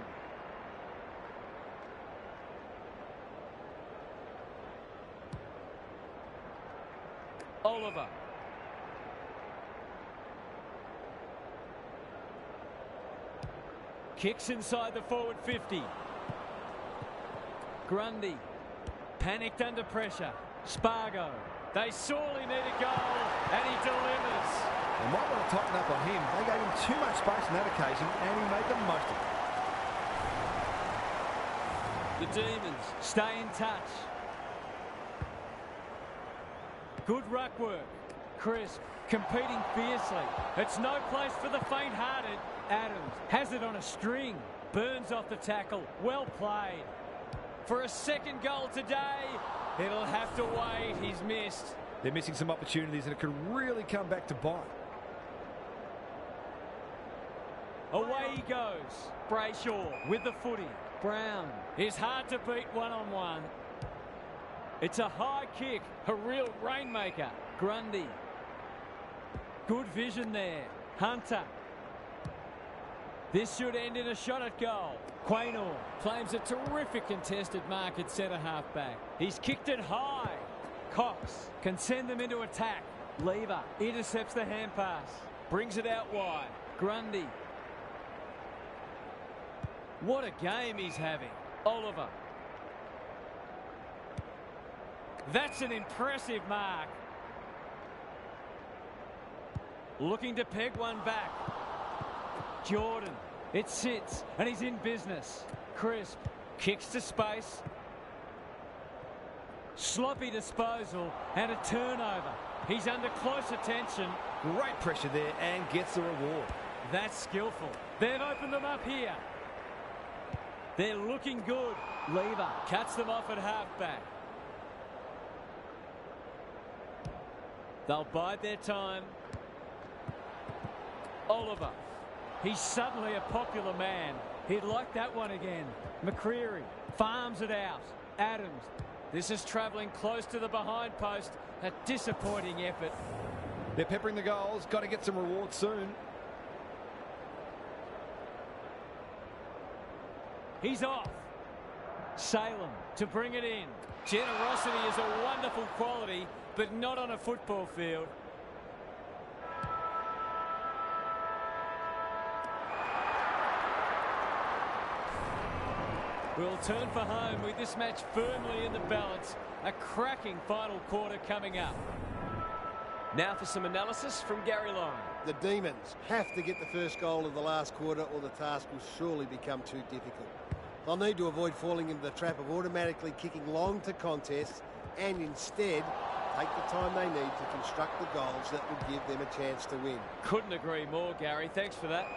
Oliver. Kicks inside the forward 50. Grundy. Panicked under pressure. Spargo. They sorely need a goal, and he delivers. They might want to tighten up on him. They gave him too much space on that occasion, and he made the most of it. The Demons stay in touch. Good ruck work. Crisp competing fiercely. It's no place for the faint-hearted. Adams has it on a string. Burns off the tackle. Well played. For a second goal today, it'll have to wait. He's missed. They're missing some opportunities and it could really come back to bite. Away he goes. Brayshaw with the footy. Brown is hard to beat one-on-one. It's a high kick, a real rainmaker. Grundy. Good vision there. Hunter. This should end in a shot at goal. Quaynor claims a terrific contested mark at centre half back. He's kicked it high. Cox can send them into attack. Lever intercepts the hand pass. Brings it out wide. Grundy. What a game he's having. Oliver. That's an impressive mark. Looking to peg one back. Jordan. It sits and he's in business. Crisp. Kicks to space. Sloppy disposal and a turnover. He's under close attention. Great pressure there and gets the reward. That's skillful. They've opened them up here. They're looking good. Lever cuts them off at halfback. They'll bide their time. Oliver. He's suddenly a popular man. He'd like that one again. McCreary farms it out. Adams. This is travelling close to the behind post. A disappointing effort. They're peppering the goals. Got to get some rewards soon. He's off. Salem to bring it in. Generosity is a wonderful quality, but not on a football field. We'll turn for home with this match firmly in the balance. A cracking final quarter coming up. Now for some analysis from Gary Lyon. The Demons have to get the first goal of the last quarter or the task will surely become too difficult. They'll need to avoid falling into the trap of automatically kicking long to contests and instead take the time they need to construct the goals that will give them a chance to win. Couldn't agree more, Gary. Thanks for that.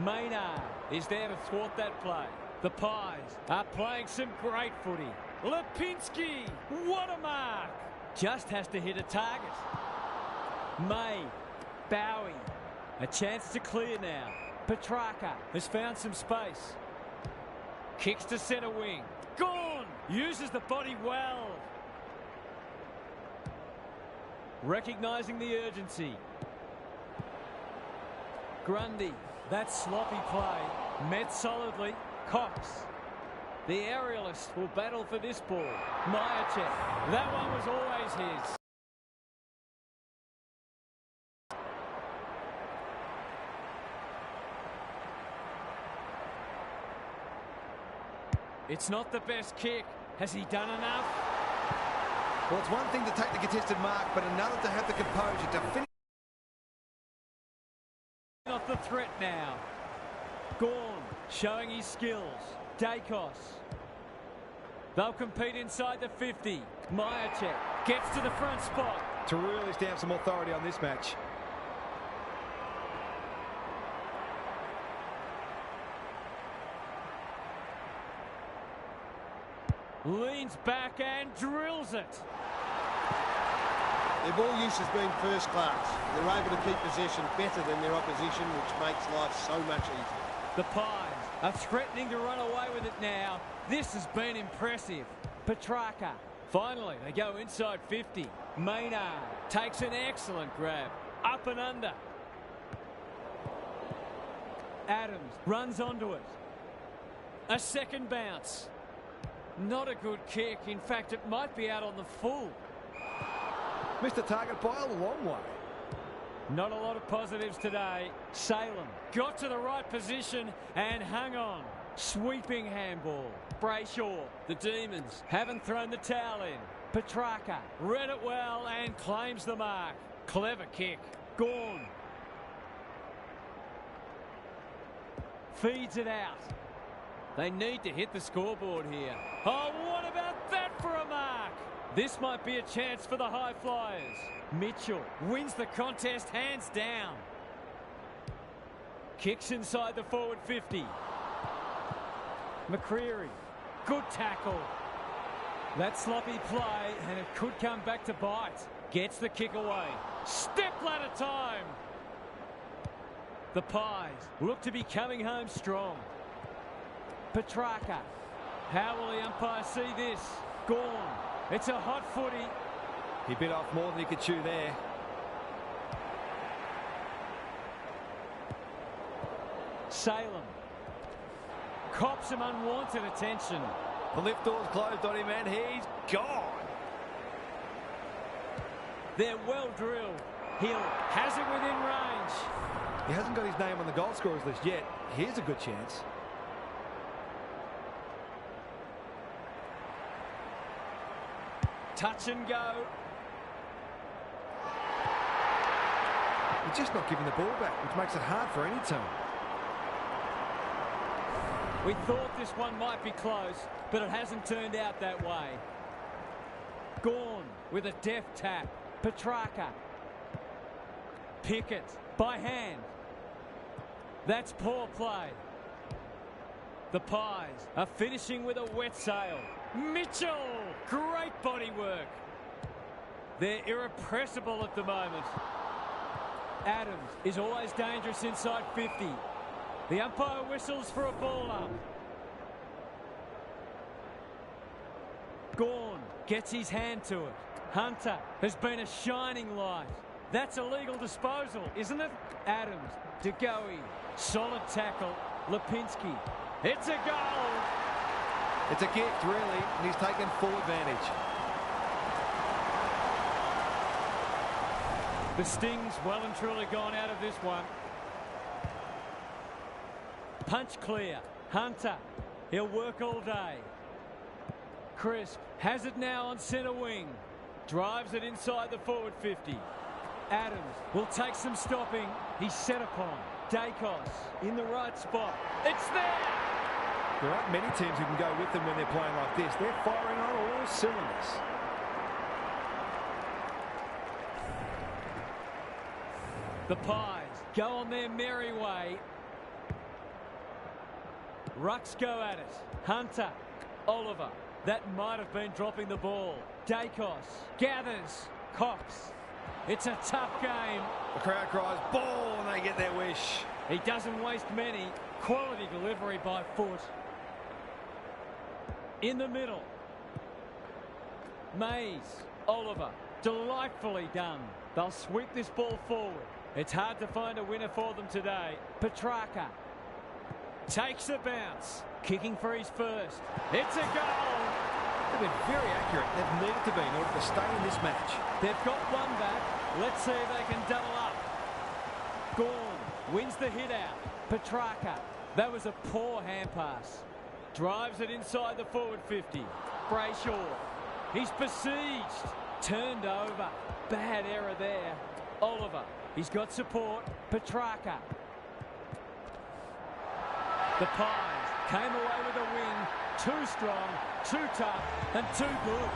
Maynard is there to thwart that play. The Pies are playing some great footy. Lipinski, what a mark! Just has to hit a target. May, Bowie, a chance to clear now. Petrarca has found some space. Kicks to centre wing. Gone! Uses the body well. Recognising the urgency. Grundy, that sloppy play. Met solidly. Cox. The aerialist will battle for this ball. Myercheck. That one was always his. It's not the best kick. Has he done enough? Well, it's one thing to take the contested mark, but another to have the composure to finish. Off the threat now. Gorn showing his skills. Dacos. They'll compete inside the 50. Myercheck gets to the front spot. To really stamp some authority on this match. Leans back and drills it. Their ball use has been first class. They're able to keep possession better than their opposition, which makes life so much easier. The Pies are threatening to run away with it now. This has been impressive. Petrarca. Finally, they go inside 50. Maynard takes an excellent grab. Up and under. Adams runs onto it. A second bounce. Not a good kick. In fact, it might be out on the full. Missed the target by a long way. Not a lot of positives today. Salem got to the right position and hung on. Sweeping handball. Brayshaw. The Demons haven't thrown the towel in. Petrarca read it well and claims the mark. Clever kick. Gorn. Feeds it out. They need to hit the scoreboard here. Oh, what about that for a mark? This might be a chance for the High Flyers. Mitchell wins the contest hands down. Kicks inside the forward 50. McCreary. Good tackle. That sloppy play, and it could come back to bite. Gets the kick away. Step ladder time. The Pies look to be coming home strong. Petrarca. How will the umpire see this? Gorn. It's a hot footy. He bit off more than he could chew there. Salem. Cops some unwanted attention. The lift door's closed on him and he's gone. They're well drilled. Hill has it within range. He hasn't got his name on the goal scorers list yet. Here's a good chance. Touch and go. He's just not giving the ball back, which makes it hard for any team. We thought this one might be close, but it hasn't turned out that way. Gawn with a deft tap. Petrarca. Pickett by hand. That's poor play. The Pies are finishing with a wet sail. Mitchell! Great body work. They're irrepressible at the moment. Adams is always dangerous inside 50. The umpire whistles for a ball up. Gawn gets his hand to it. Hunter has been a shining light. That's a legal disposal, isn't it? Adams, De Goey, solid tackle. Lipinski. It's a goal. It's a gift, really, and he's taken full advantage. The Sting's well and truly gone out of this one. Punch clear. Hunter. He'll work all day. Crisp has it now on centre wing. Drives it inside the forward 50. Adams will take some stopping. He's set upon. Dacos in the right spot. It's there! There aren't many teams who can go with them when they're playing like this. They're firing on all cylinders. The Pies go on their merry way. Rucks go at it. Hunter. Oliver. That might have been dropping the ball. Dacos gathers. Cox. It's a tough game. The crowd cries ball and they get their wish. He doesn't waste many. Quality delivery by foot. In the middle. Mays. Oliver. Delightfully done. They'll sweep this ball forward. It's hard to find a winner for them today. Petrarca. Takes a bounce. Kicking for his first. It's a goal. They've been very accurate. They've needed to be in order to stay in this match. They've got one back. Let's see if they can double up. Gawn wins the hit out. Petrarca. That was a poor hand pass. Drives it inside the forward 50. Brayshaw. He's besieged. Turned over. Bad error there. Oliver. He's got support. Petrarca. The Pies came away with a win. Too strong, too tough, and too good.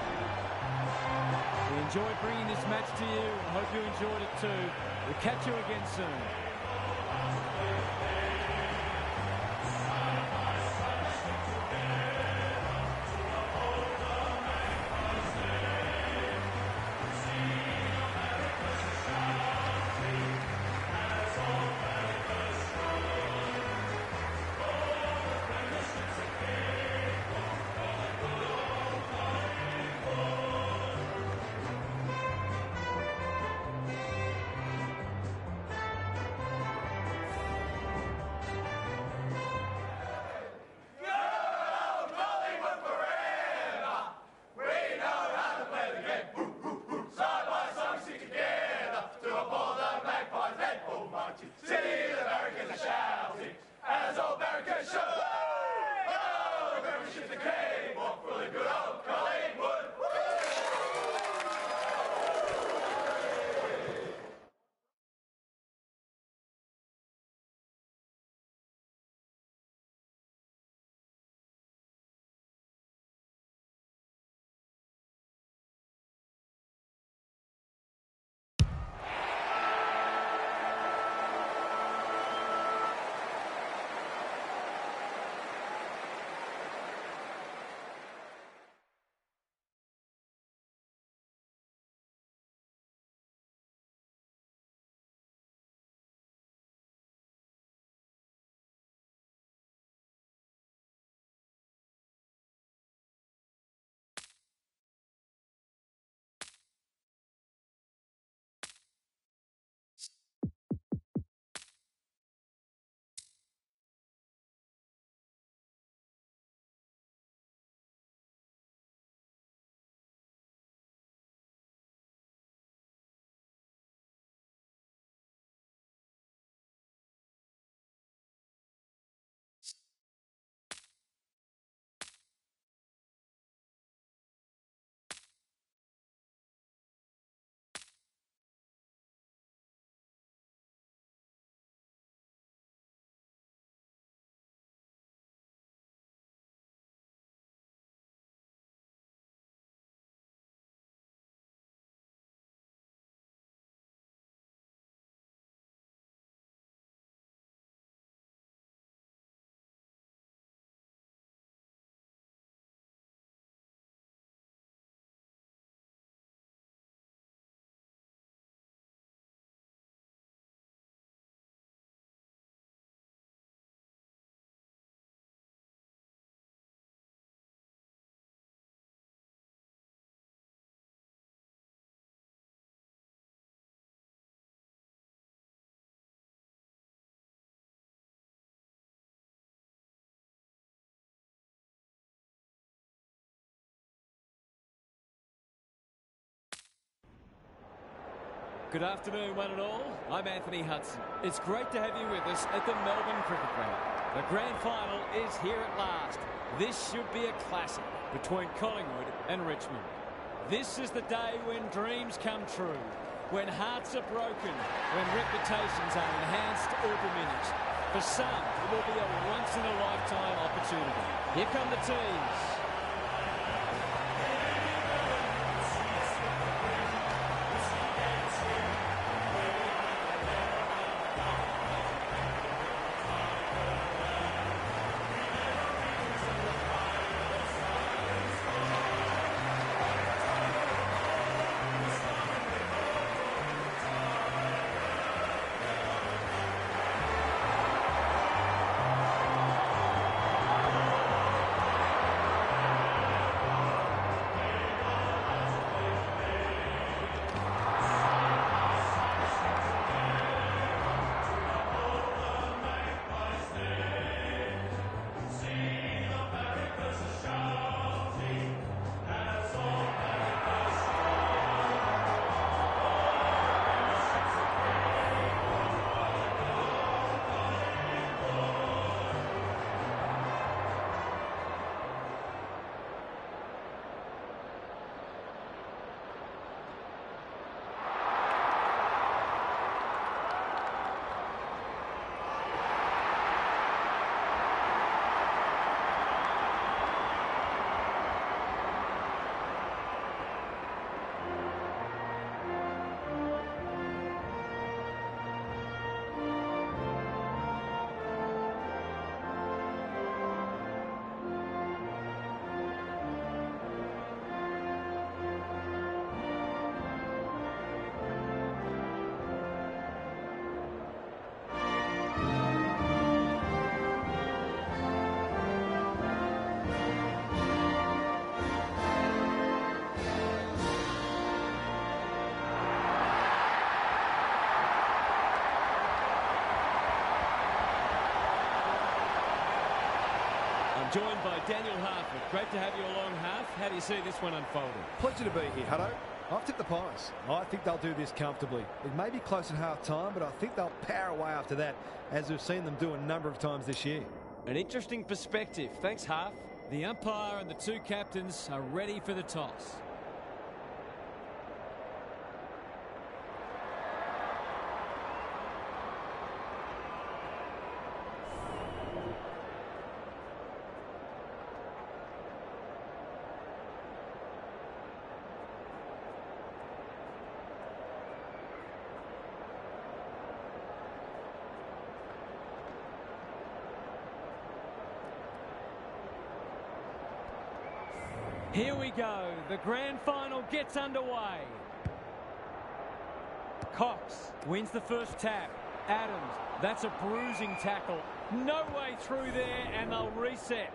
We enjoyed bringing this match to you and hope you enjoyed it too. We'll catch you again soon. Good afternoon, one and all. I'm Anthony Hudson. It's great to have you with us at the Melbourne Cricket Ground. The grand final is here at last. This should be a classic between Collingwood and Richmond. This is the day when dreams come true, when hearts are broken, when reputations are enhanced or diminished. For some, it will be a once-in-a-lifetime opportunity. Here come the teams. Joined by Daniel Harford. Great to have you along, Harf. How do you see this one unfolding? Pleasure to be here, Hutto. I've tipped the Pies. I think they'll do this comfortably. It may be close at half-time, but I think they'll power away after that, as we've seen them do a number of times this year. An interesting perspective. Thanks, Harf. The umpire and the two captains are ready for the toss. Here we go. The grand final gets underway. Cox wins the first tap. Adams, that's a bruising tackle. No way through there, and they'll reset.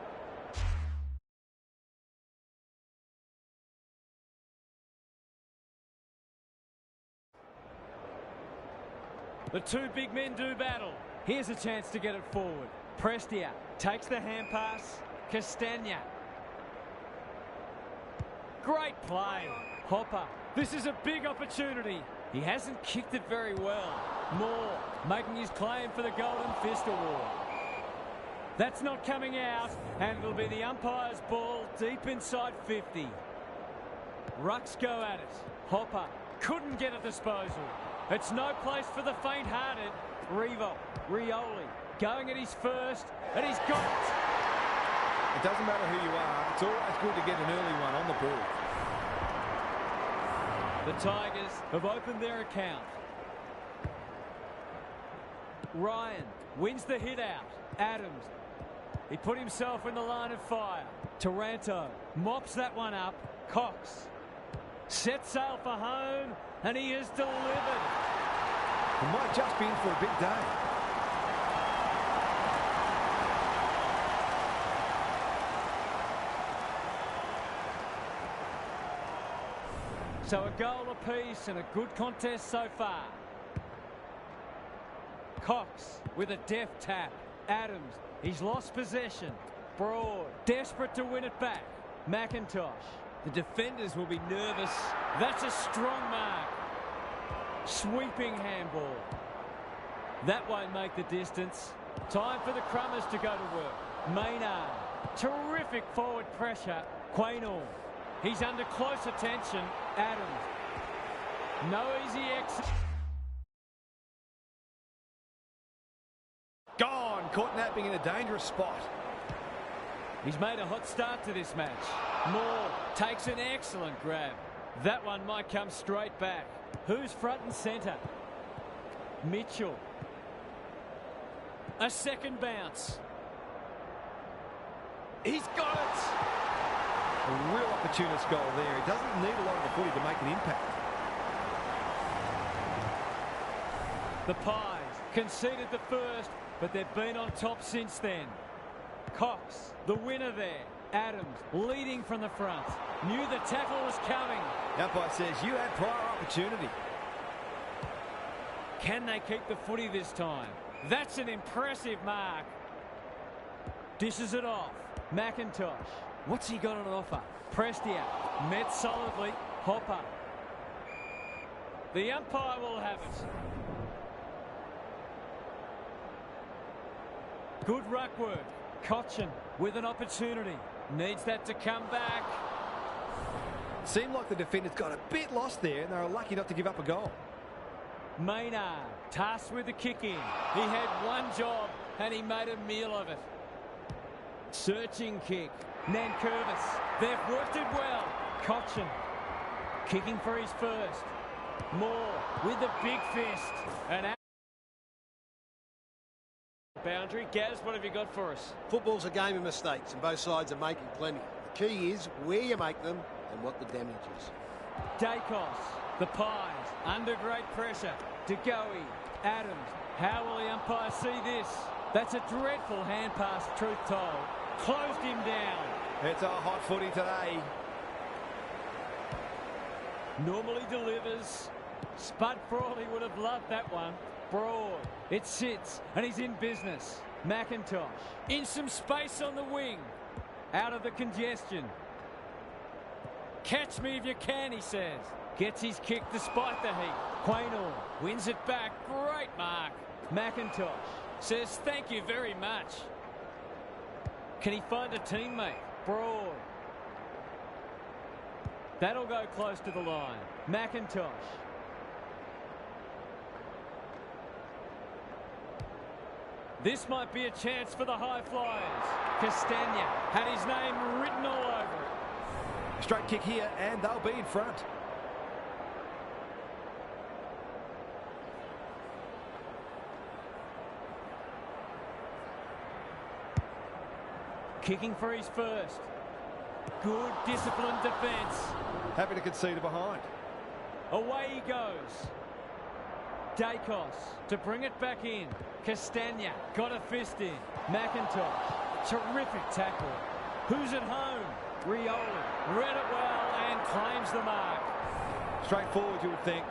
The two big men do battle. Here's a chance to get it forward. Prestia takes the hand pass. Castagna. Great play. Hopper. This is a big opportunity. He hasn't kicked it very well. Moore making his claim for the Golden Fist Award. That's not coming out, and it'll be the umpire's ball deep inside 50. Rucks go at it. Hopper couldn't get a disposal. It's no place for the faint-hearted. Rioli going at his first, and he's got it. It doesn't matter who you are. It's always good to get an early one on the board. The Tigers have opened their account. Ryan wins the hit out. Adams, he put himself in the line of fire. Taranto mops that one up. Cox sets sail for home, and he is delivered. He might just be in for a big day. So a goal apiece and a good contest so far. Cox with a deft tap. Adams, he's lost possession. Broad, desperate to win it back. McIntosh. The defenders will be nervous. That's a strong mark. Sweeping handball. That won't make the distance. Time for the Crummers to go to work. Maynard. Terrific forward pressure. Quaynor. He's under close attention. Adams. No easy exit. Gone. Caught napping in a dangerous spot. He's made a hot start to this match. Moore takes an excellent grab. That one might come straight back. Who's front and centre? Mitchell. A second bounce. He's got it. A real opportunist goal there. He doesn't need a lot of the footy to make an impact. The Pies conceded the first, but they've been on top since then. Cox, the winner there. Adams leading from the front. Knew the tackle was coming. The umpire says you had prior opportunity. Can they keep the footy this time? That's an impressive mark. Dishes it off. McIntosh. What's he got on offer? Prestia. Met solidly. Hopper. The umpire will have it. Good ruck work. Cochin with an opportunity. Needs that to come back. Seemed like the defenders got a bit lost there and they were lucky not to give up a goal. Maynard tasked with the kick in. He had one job and he made a meal of it. Searching kick. Nankervis. They've worked it well. Cochin kicking for his first. Moore with the big fist. And boundary. Gaz, what have you got for us? Football's a game of mistakes and both sides are making plenty. The key is where you make them and what the damage is. Dacos, the Pies, under great pressure. DeGoey, Adams. How will the umpire see this? That's a dreadful hand pass, truth told. Closed him down. It's a hot footy today. Normally delivers. Spud Frawley would have loved that one. Broad. It sits and he's in business. McIntosh in some space on the wing. Out of the congestion. Catch me if you can, he says. Gets his kick despite the heat. Quaynor wins it back. Great mark. McIntosh says thank you very much. Can he find a teammate? Broad. That'll go close to the line. McIntosh. This might be a chance for the high flyers. Castagna had his name written all over it. Straight kick here and they'll be in front. Kicking for his first. Good disciplined defence. Happy to concede it behind. Away he goes. Dacos to bring it back in. Castagna got a fist in. McIntosh. Terrific tackle. Who's at home? Rioli. Read it well and claims the mark. Straightforward, you would think.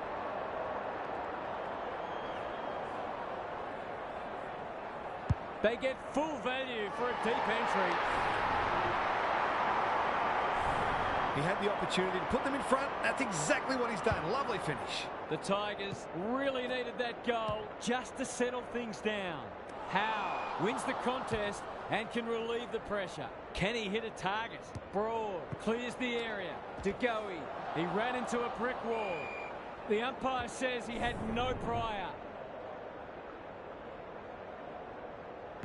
They get full value for a deep entry. He had the opportunity to put them in front. That's exactly what he's done. Lovely finish. The Tigers really needed that goal just to settle things down. Howe wins the contest and can relieve the pressure. Can he hit a target? Broad clears the area. DeGoey, he ran into a brick wall. The umpire says he had no prior.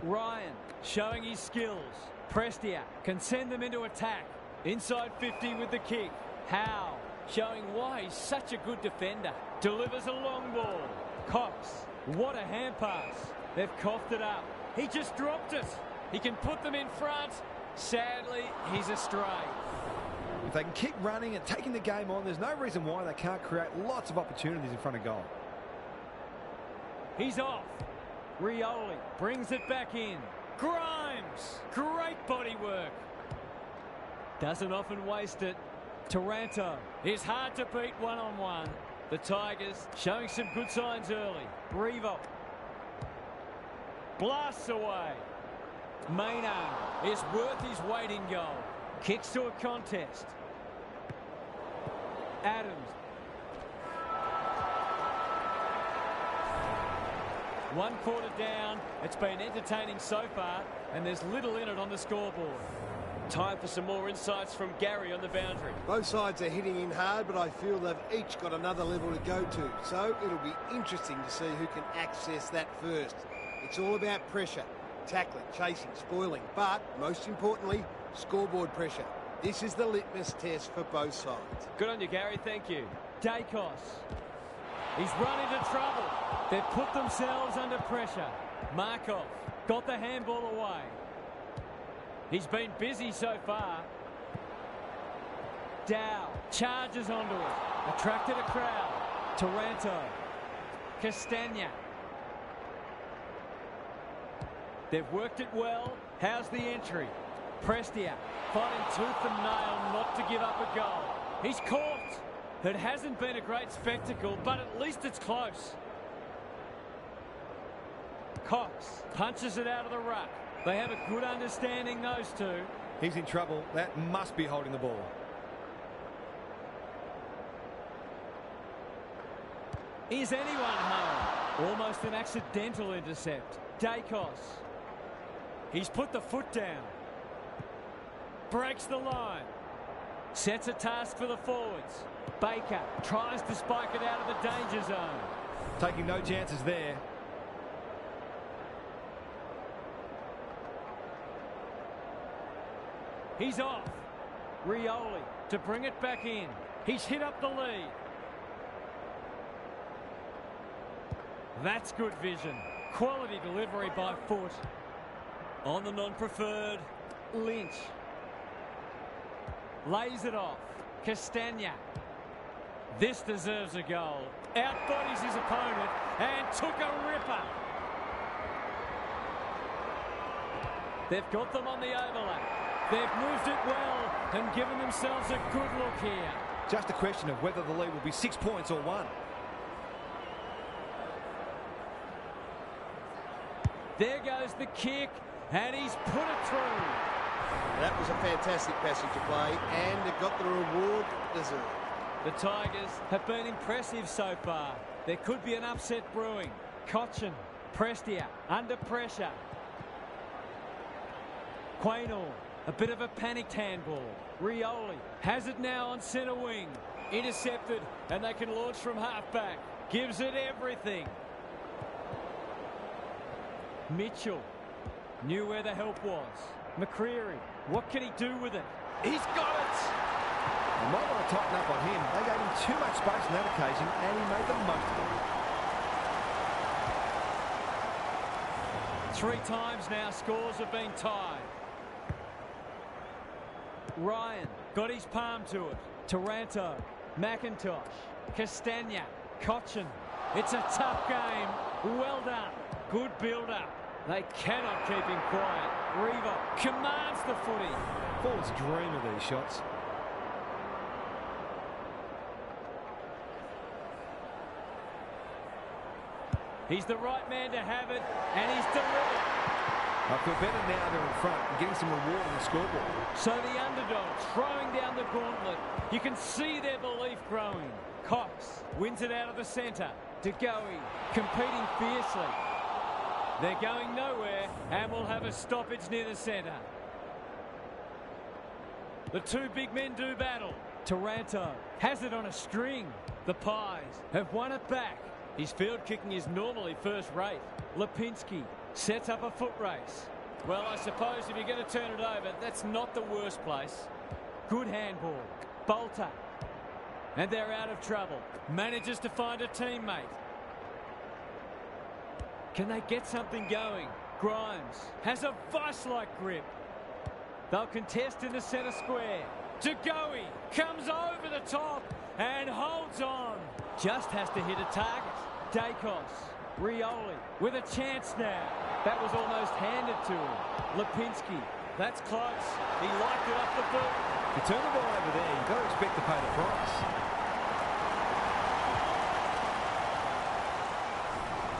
Ryan showing his skills. Prestia can send them into attack. Inside 50 with the kick. Howe showing why he's such a good defender. Delivers a long ball. Cox, what a hand pass. They've coughed it up. He just dropped it. He can put them in front. Sadly, he's astray. If they can keep running and taking the game on, there's no reason why they can't create lots of opportunities in front of goal. He's off. Rioli brings it back in. Grimes, great body work. Doesn't often waste it. Taranto is hard to beat one-on-one. The Tigers showing some good signs early. Revo blasts away. Maynard is worth his weight in goal. Kicks to a contest. Adams. 1 quarter down. It's been entertaining so far, and there's little in it on the scoreboard. Time for some more insights from Gary on the boundary. Both sides are hitting in hard, but I feel they've each got another level to go to. So it'll be interesting to see who can access that first. It's all about pressure, tackling, chasing, spoiling, but most importantly, scoreboard pressure. This is the litmus test for both sides. Good on you, Gary. Thank you. Dacos. He's run into trouble. They've put themselves under pressure. Markov got the handball away. He's been busy so far. Dow charges onto it. Attracted a crowd. Taranto. Castagna. They've worked it well. How's the entry? Prestia fighting tooth and nail not to give up a goal. He's caught. It hasn't been a great spectacle, but at least it's close. Cox punches it out of the ruck. They have a good understanding, those two. He's in trouble. That must be holding the ball. Is anyone home? Almost an accidental intercept. Dacos. He's put the foot down. Breaks the line. Sets a task for the forwards. Baker tries to spike it out of the danger zone. Taking no chances there. He's off. Rioli to bring it back in. He's hit up the lead. That's good vision. Quality delivery by foot. On the non-preferred, Lynch. Lays it off. Castagna. This deserves a goal. Outbodies his opponent and took a ripper. They've got them on the overlap. They've moved it well and given themselves a good look here. Just a question of whether the lead will be 6 points or 1. There goes the kick, and he's put it through. That was a fantastic passage of play, and it got the reward it deserved. The Tigers have been impressive so far. There could be an upset brewing. Cochin, Prestia, under pressure. Quaynor, a bit of a panicked handball. Rioli has it now on centre wing. Intercepted, and they can launch from half-back. Gives it everything. Mitchell knew where the help was. McCreary, what can he do with it? He's got it! They might want to tighten up on him. They gave him too much space on that occasion, and he made the most of it. 3 times now scores have been tied. Ryan got his palm to it. Taranto, McIntosh, Castagna, Cochin. It's a tough game. Well done. Good build-up. They cannot keep him quiet. Reaver commands the footy. Forwards dream of these shots. He's the right man to have it, and he's delivered. I feel better now they're in front and getting some reward on the scoreboard. So the underdogs throwing down the gauntlet. You can see their belief growing. Cox wins it out of the centre. De Goey competing fiercely. They're going nowhere and will have a stoppage near the centre. The two big men do battle. Taranto has it on a string. The Pies have won it back. His field kicking is normally first rate. Lipinski sets up a foot race. Well, I suppose if you're going to turn it over, that's not the worst place. Good handball. Bolter. And they're out of trouble. Manages to find a teammate. Can they get something going? Grimes has a vice-like grip. They'll contest in the centre square. De Goey comes over the top and holds on. Just has to hit a target. Dacos, Rioli with a chance now. That was almost handed to him. Lipinski, that's close. He liked it off the boot. If you turn the ball over there, you've got to expect to pay the price.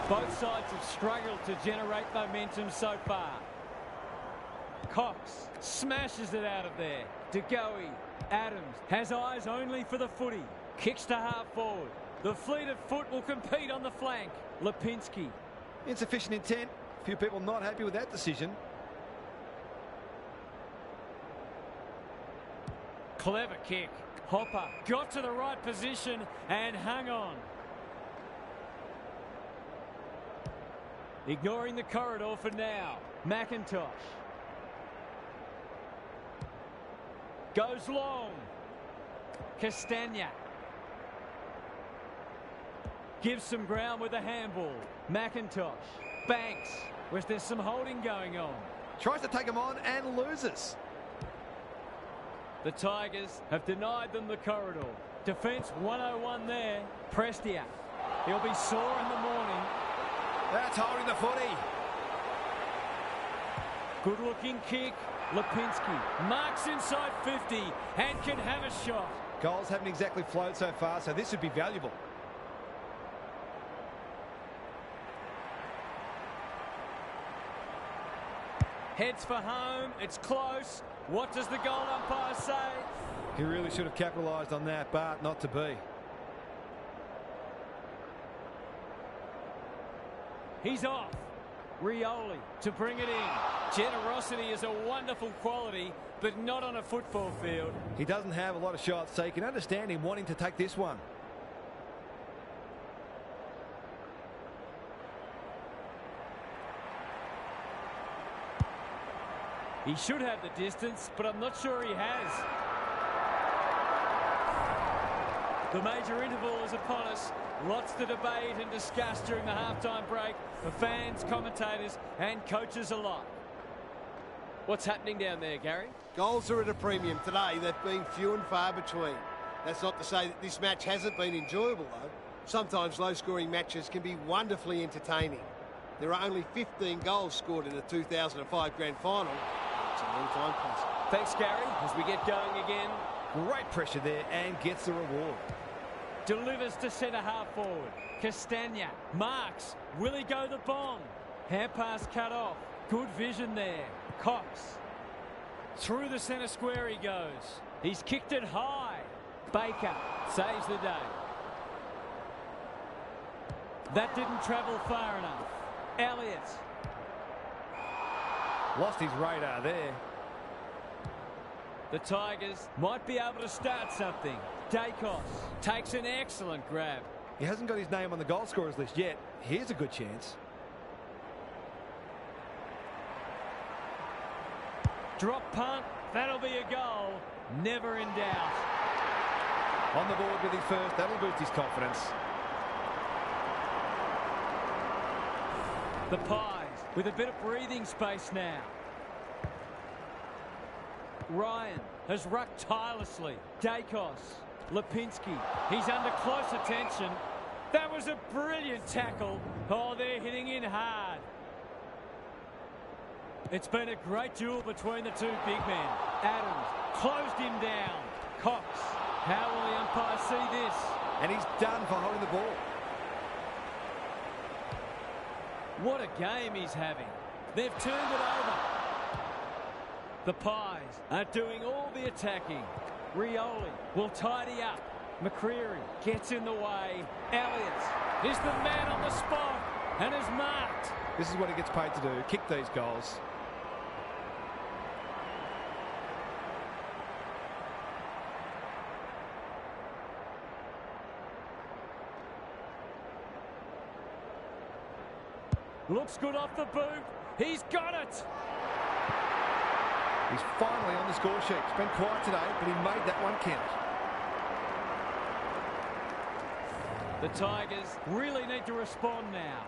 Both sides have struggled to generate momentum so far. Cox smashes it out of there. De Goey, Adams has eyes only for the footy. Kicks to half forward. The fleet of foot will compete on the flank. Lipinski Insufficient intent. A few people not happy with that decision. Clever kick. Hopper got to the right position and hung on. Ignoring the corridor for now. McIntosh. Goes long. Castagna. Gives some ground with a handball. McIntosh. Banks. Was there some holding going on? Tries to take him on and loses. The Tigers have denied them the corridor. Defence 101 there. Prestia. He'll be sore in the morning. That's holding the footy. Good looking kick. Lipinski marks inside 50 and can have a shot. Goals haven't exactly flowed so far, so this would be valuable. Heads for home. It's close. What does the goal umpire say? He really should have capitalised on that, but not to be. He's off. Rioli to bring it in. Generosity is a wonderful quality, but not on a football field. He doesn't have a lot of shots, so you can understand him wanting to take this one. He should have the distance, but I'm not sure he has. The major interval is upon us. Lots to debate and discuss during the halftime break for fans, commentators and coaches alike. What's happening down there, Gary? Goals are at a premium today. They've been few and far between. That's not to say that this match hasn't been enjoyable, though. Sometimes low-scoring matches can be wonderfully entertaining. There are only 15 goals scored in the 2005 Grand Final. It's a long time passing. Thanks, Gary. As we get going again. Great pressure there and gets the reward. Delivers to centre half forward. Castagna marks. Will he go the bomb? Hand pass cut off. Good vision there. Cox. Through the centre square he goes. He's kicked it high. Baker saves the day. That didn't travel far enough. Elliott. Lost his radar there. The Tigers might be able to start something. Dacos takes an excellent grab. He hasn't got his name on the goal scorers list yet. Here's a good chance. Drop punt. That'll be a goal. Never in doubt. On the board with his first. That'll boost his confidence. The Pies with a bit of breathing space now. Ryan has rucked tirelessly. Dacos. Lipinski. He's under close attention. That was a brilliant tackle. Oh, they're hitting in hard. It's been a great duel between the two big men. Adams closed him down. Cox. How will the umpire see this? And he's done for holding the ball. What a game he's having. They've turned it over. The Pies are doing all the attacking. Rioli will tidy up. McCreary gets in the way. Elliott is the man on the spot and is marked. This is what he gets paid to do, kick these goals. Looks good off the boot. He's got it. He's finally on the score sheet. It's been quiet today, but he made that one count. The Tigers really need to respond now.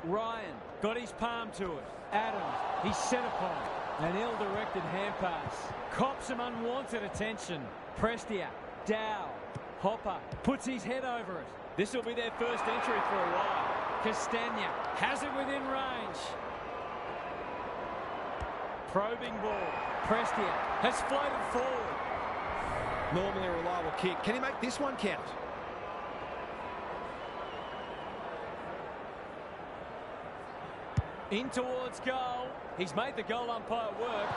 Ryan got his palm to it. Adams, he's set upon an ill-directed hand pass. Cops some unwanted attention. Prestia, Dow, Hopper puts his head over it. This will be their first entry for a while. Castagna has it within range. Probing ball. Prestia has floated forward. Normally a reliable kick. Can he make this one count? In towards goal. He's made the goal umpire work.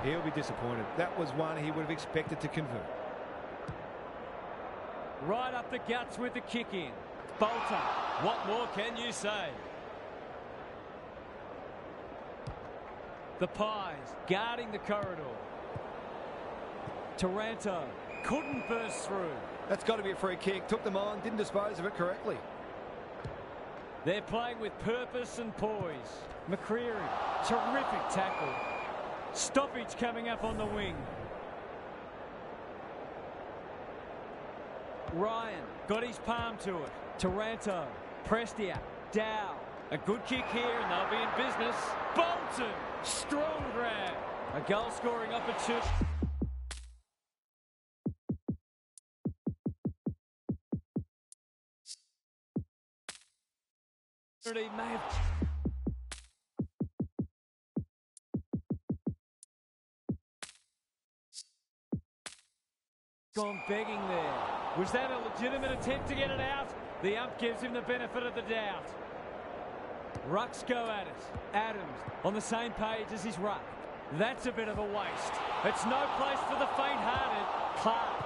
He'll be disappointed. That was one he would have expected to convert. Right up the guts with the kick in. Bolter. What more can you say? The Pies guarding the corridor. Taranto couldn't burst through. That's got to be a free kick. Took them on, didn't dispose of it correctly. They're playing with purpose and poise. McCreary, terrific tackle. Stoppage coming up on the wing. Ryan got his palm to it. Taranto, Prestia, Dow. A good kick here and they'll be in business. Bolton, strong grab. A goal scoring opportunity. May have gone begging there. Was that a legitimate attempt to get it out? The ump gives him the benefit of the doubt. Rucks go at it. Adams on the same page as his ruck. That's a bit of a waste. It's no place for the faint-hearted. Clark.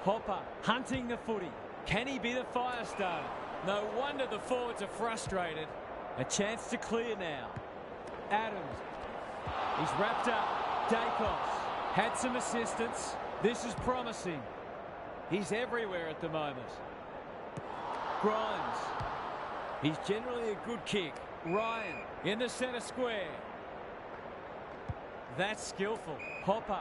Hopper hunting the footy. Can he be the fire starter? No wonder the forwards are frustrated. A chance to clear now. Adams. He's wrapped up. Dacos had some assistance. This is promising. He's everywhere at the moment. Grimes. He's generally a good kick. Ryan in the centre square. That's skillful. Hopper.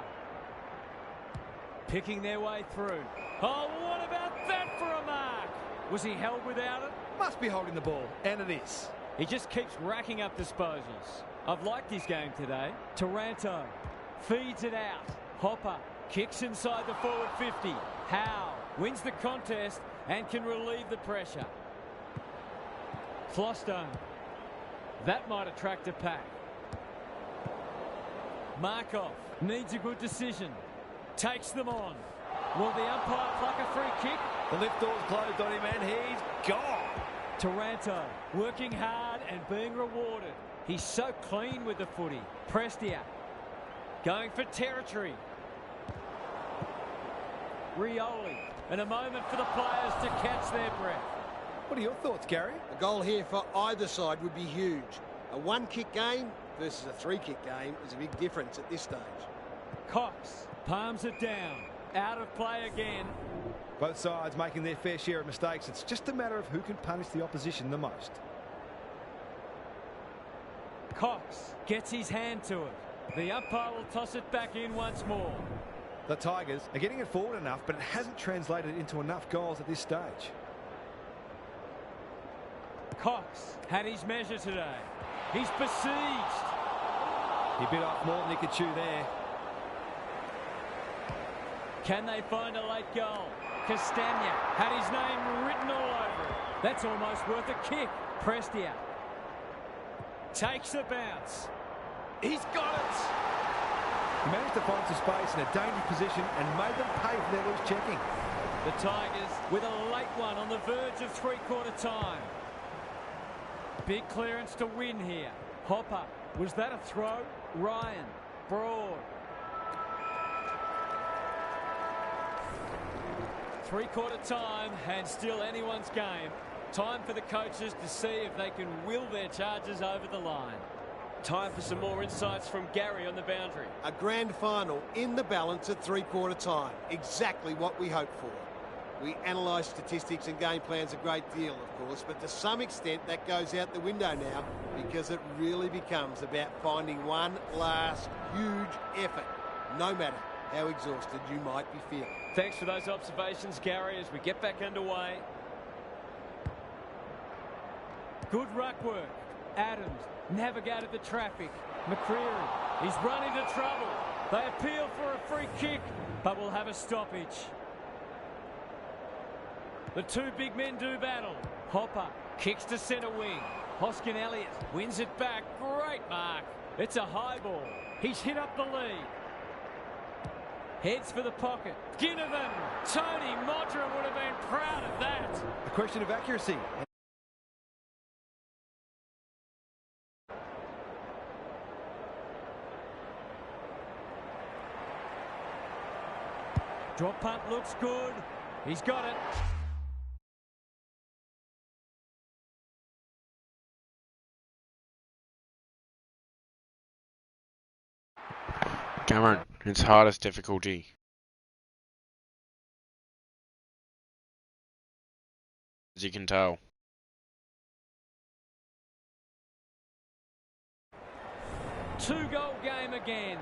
Picking their way through. Oh, what about that for a mark? Was he held without it? Must be holding the ball, and it is. He just keeps racking up disposals. I've liked his game today. Taranto feeds it out. Hopper kicks inside the forward 50. Howe wins the contest and can relieve the pressure. Flostone. That might attract a pack. Markov needs a good decision. Takes them on. Will the umpire pluck a free kick? The lift door's closed on him and he's gone. Taranto working hard and being rewarded. He's so clean with the footy. Prestia going for territory. Rioli, and a moment for the players to catch their breath. What are your thoughts, Gary? A goal here for either side would be huge. A one-kick game versus a three-kick game is a big difference at this stage. Cox palms it down. Out of play again. Both sides making their fair share of mistakes. It's just a matter of who can punish the opposition the most. Cox gets his hand to it. The umpire will toss it back in once more. The Tigers are getting it forward enough, but it hasn't translated into enough goals at this stage. Cox had his measure today. He's besieged. He bit off more than he could chew there. Can they find a late goal? Castagna had his name written all over it. That's almost worth a kick. Prestia takes the bounce. He's got it. He managed to find some space in a dangerous position and made them pay for their loose checking. The Tigers with a late one on the verge of three-quarter time. Big clearance to win here. Hopper. Was that a throw? Ryan. Broad. Three-quarter time and still anyone's game. Time for the coaches to see if they can will their charges over the line. Time for some more insights from Gary on the boundary. A grand final in the balance at three-quarter time. Exactly what we hoped for. We analyse statistics and game plans a great deal, of course, but to some extent that goes out the window now because it really becomes about finding one last huge effort, no matter how exhausted you might be feeling. Thanks for those observations, Gary, as we get back underway. Good ruck work. Adams navigated the traffic. McCreary, he's run into trouble. They appeal for a free kick, but will have a stoppage. The two big men do battle. Hopper kicks to centre wing. Hoskin Elliott wins it back. Great mark. It's a high ball. He's hit up the lead. Heads for the pocket. Ginnivan. Tony Modra would have been proud of that. A question of accuracy. Drop punt looks good. He's got it. Cameron, it's hardest difficulty. As you can tell. Two-goal game again.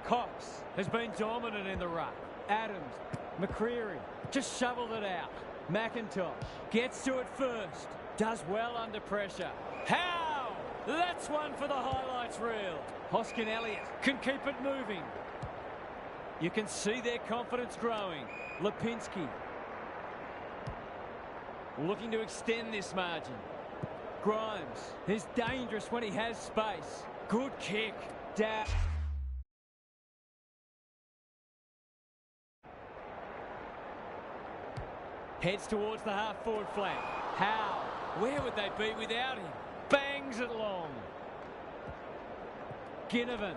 Cox has been dominant in the ruck. Adams, McCreary just shoveled it out. McIntosh gets to it first. Does well under pressure. How? That's one for the highlights reel. Hoskin Elliott can keep it moving. You can see their confidence growing. Lipinski looking to extend this margin. Grimes is dangerous when he has space. Good kick. Dash. Heads towards the half-forward flank. How? Where would they be without him? Bangs it long. Ginnivan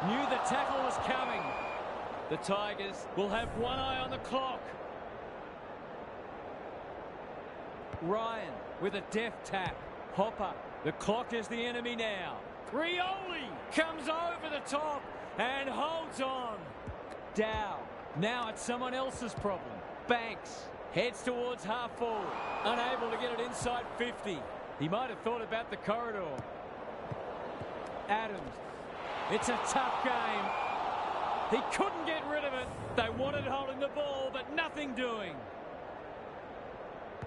knew the tackle was coming. The Tigers will have one eye on the clock. Ryan with a deft tap. Hopper. The clock is the enemy now. Rioli comes over the top and holds on. Dow. Now it's someone else's problem. Banks heads towards half forward. Unable to get it inside 50. He might have thought about the corridor. Adams. It's a tough game. He couldn't get rid of it. They wanted holding the ball, but nothing doing.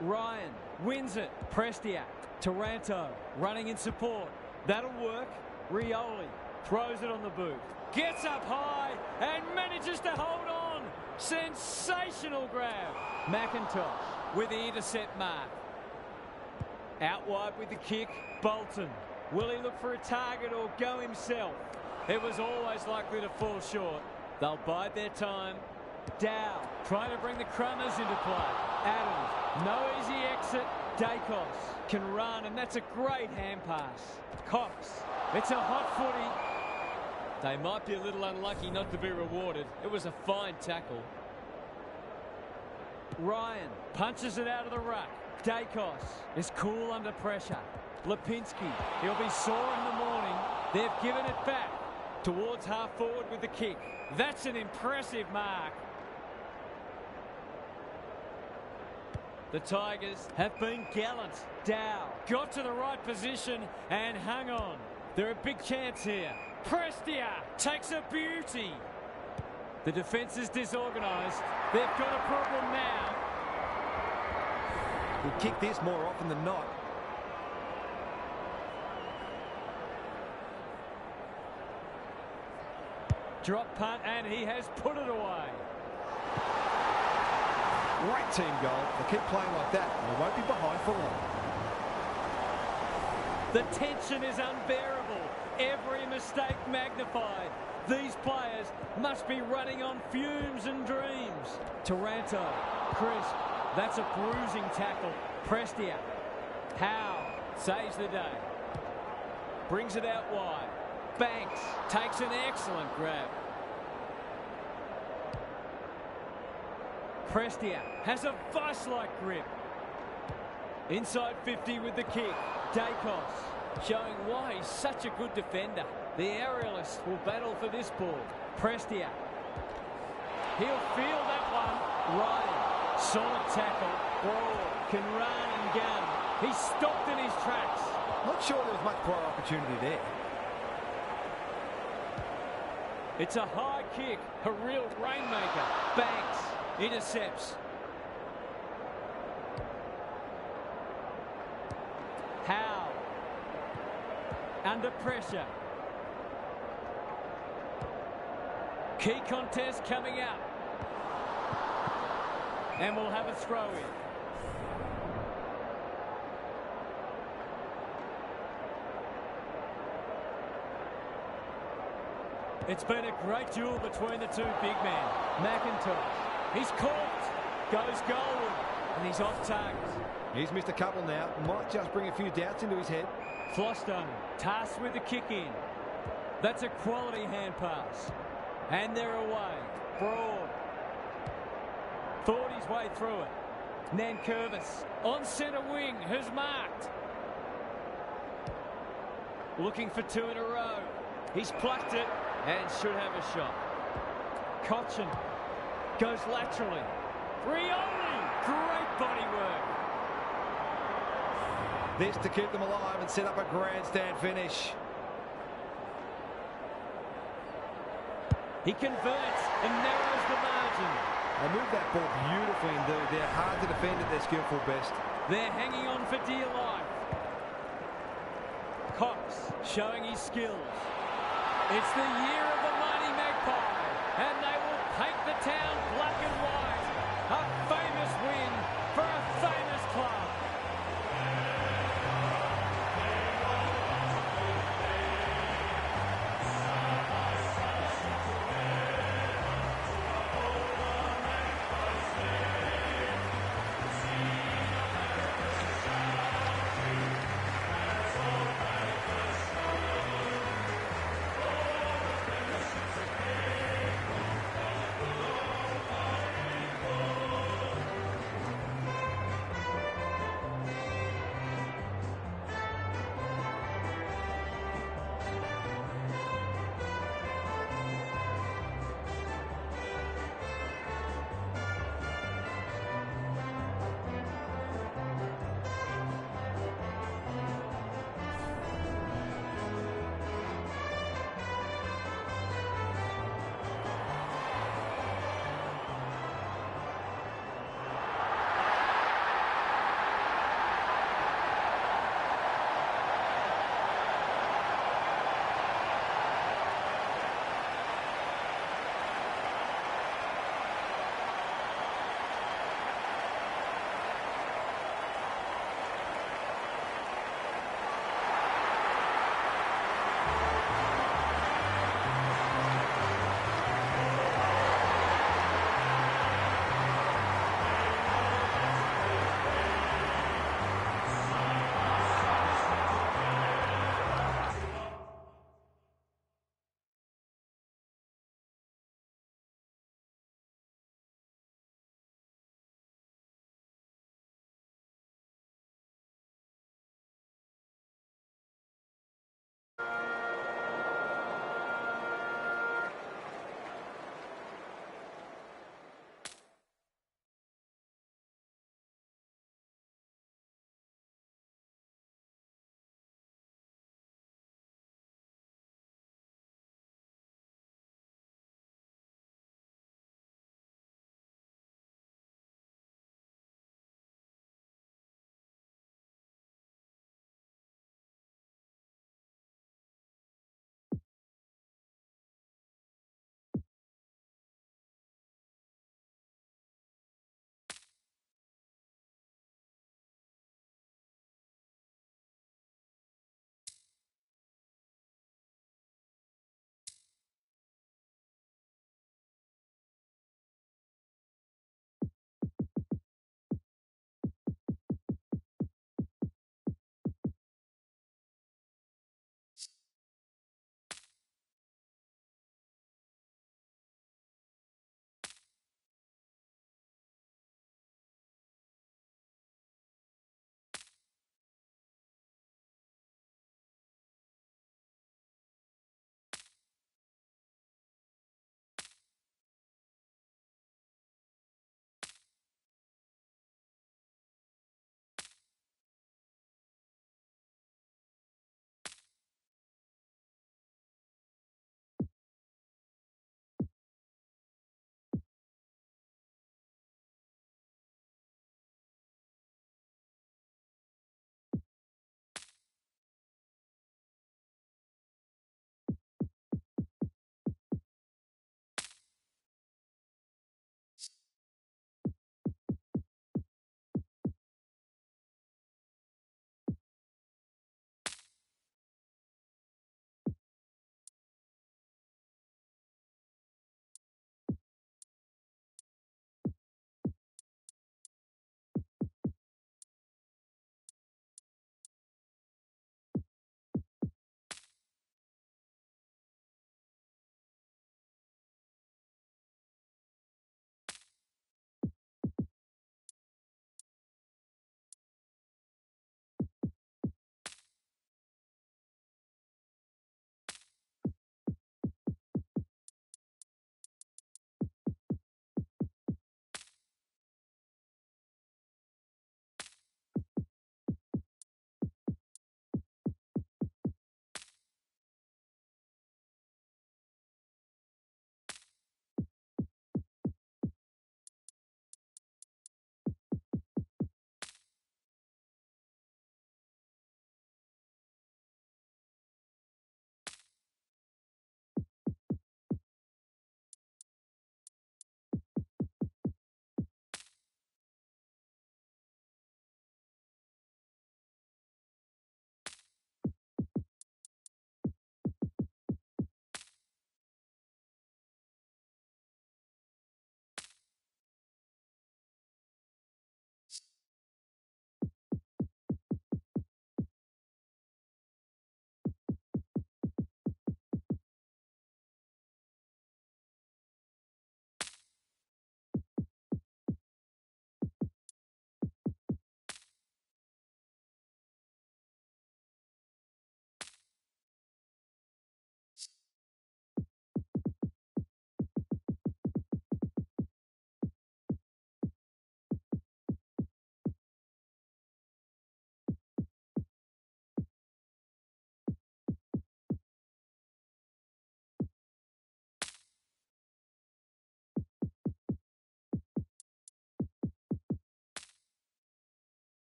Ryan wins it. Prestia. Taranto running in support. That'll work. Rioli throws it on the boot. Gets up high and manages to hold on. Sensational grab. McIntosh with the intercept mark. Out wide with the kick. Bolton. Will he look for a target or go himself? It was always likely to fall short. They'll bide their time. Dow trying to bring the Crummers into play. Adams, no easy exit. Dacos can run, and that's a great hand pass. Cox, it's a hot footy. They might be a little unlucky not to be rewarded. It was a fine tackle. Ryan punches it out of the ruck. Dacos is cool under pressure. Lipinski, he'll be sore in the morning. They've given it back towards half forward with the kick. That's an impressive mark. The Tigers have been gallant. Dow got to the right position and hung on. They're a big chance here. Prestia takes a beauty. The defence is disorganised. They've got a problem now. He'll kick this more often than not. Drop punt, and he has put it away. Great team goal. They keep playing like that, and they won't be behind for long. The tension is unbearable. Every mistake magnified. These players must be running on fumes and dreams. Taranto, crisp. That's a bruising tackle. Prestia. Howe saves the day. Brings it out wide. Banks takes an excellent grab. Prestia has a vice-like grip. Inside 50 with the kick. Dacos showing why he's such a good defender. The aerialist will battle for this ball. Prestia. He'll feel that one. Ryan. Solid tackle. Broad can run and gun. He's stopped in his tracks. Not sure there was much prior opportunity there. It's a high kick. A real rainmaker. Banks. Intercepts. Howe. Under pressure. Key contest coming up. And we'll have a throw in. It's been a great duel between the two big men. McIntosh. He's caught. Goes goal. And he's off target. He's missed a couple now. Might just bring a few doubts into his head. Flostone tasked with the kick in. That's a quality hand pass. And they're away. Broad. Thought his way through it. Nankervis on centre wing has marked. looking for two in a row. He's plucked it and should have a shot. Cochin goes laterally. Rioli, great body work. This to keep them alive and set up a grandstand finish. He converts and narrows the margin. They move that ball beautifully indeed. They're hard to defend at their skillful best. They're hanging on for dear life. Cox showing his skills. It's the year of the mighty Magpie, and they will paint the town black and white. A famous win for a famous club.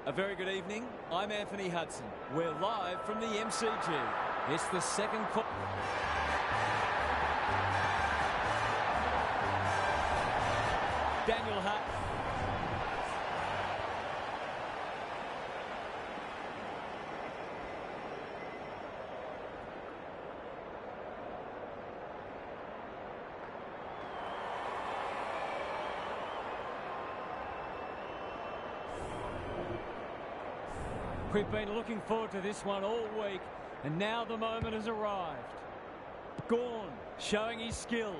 A very good evening. I'm Anthony Hudson. We're live from the MCG. It's the second quarter. Daniel Hart. We've been looking forward to this one all week, and now the moment has arrived. Gawn showing his skills.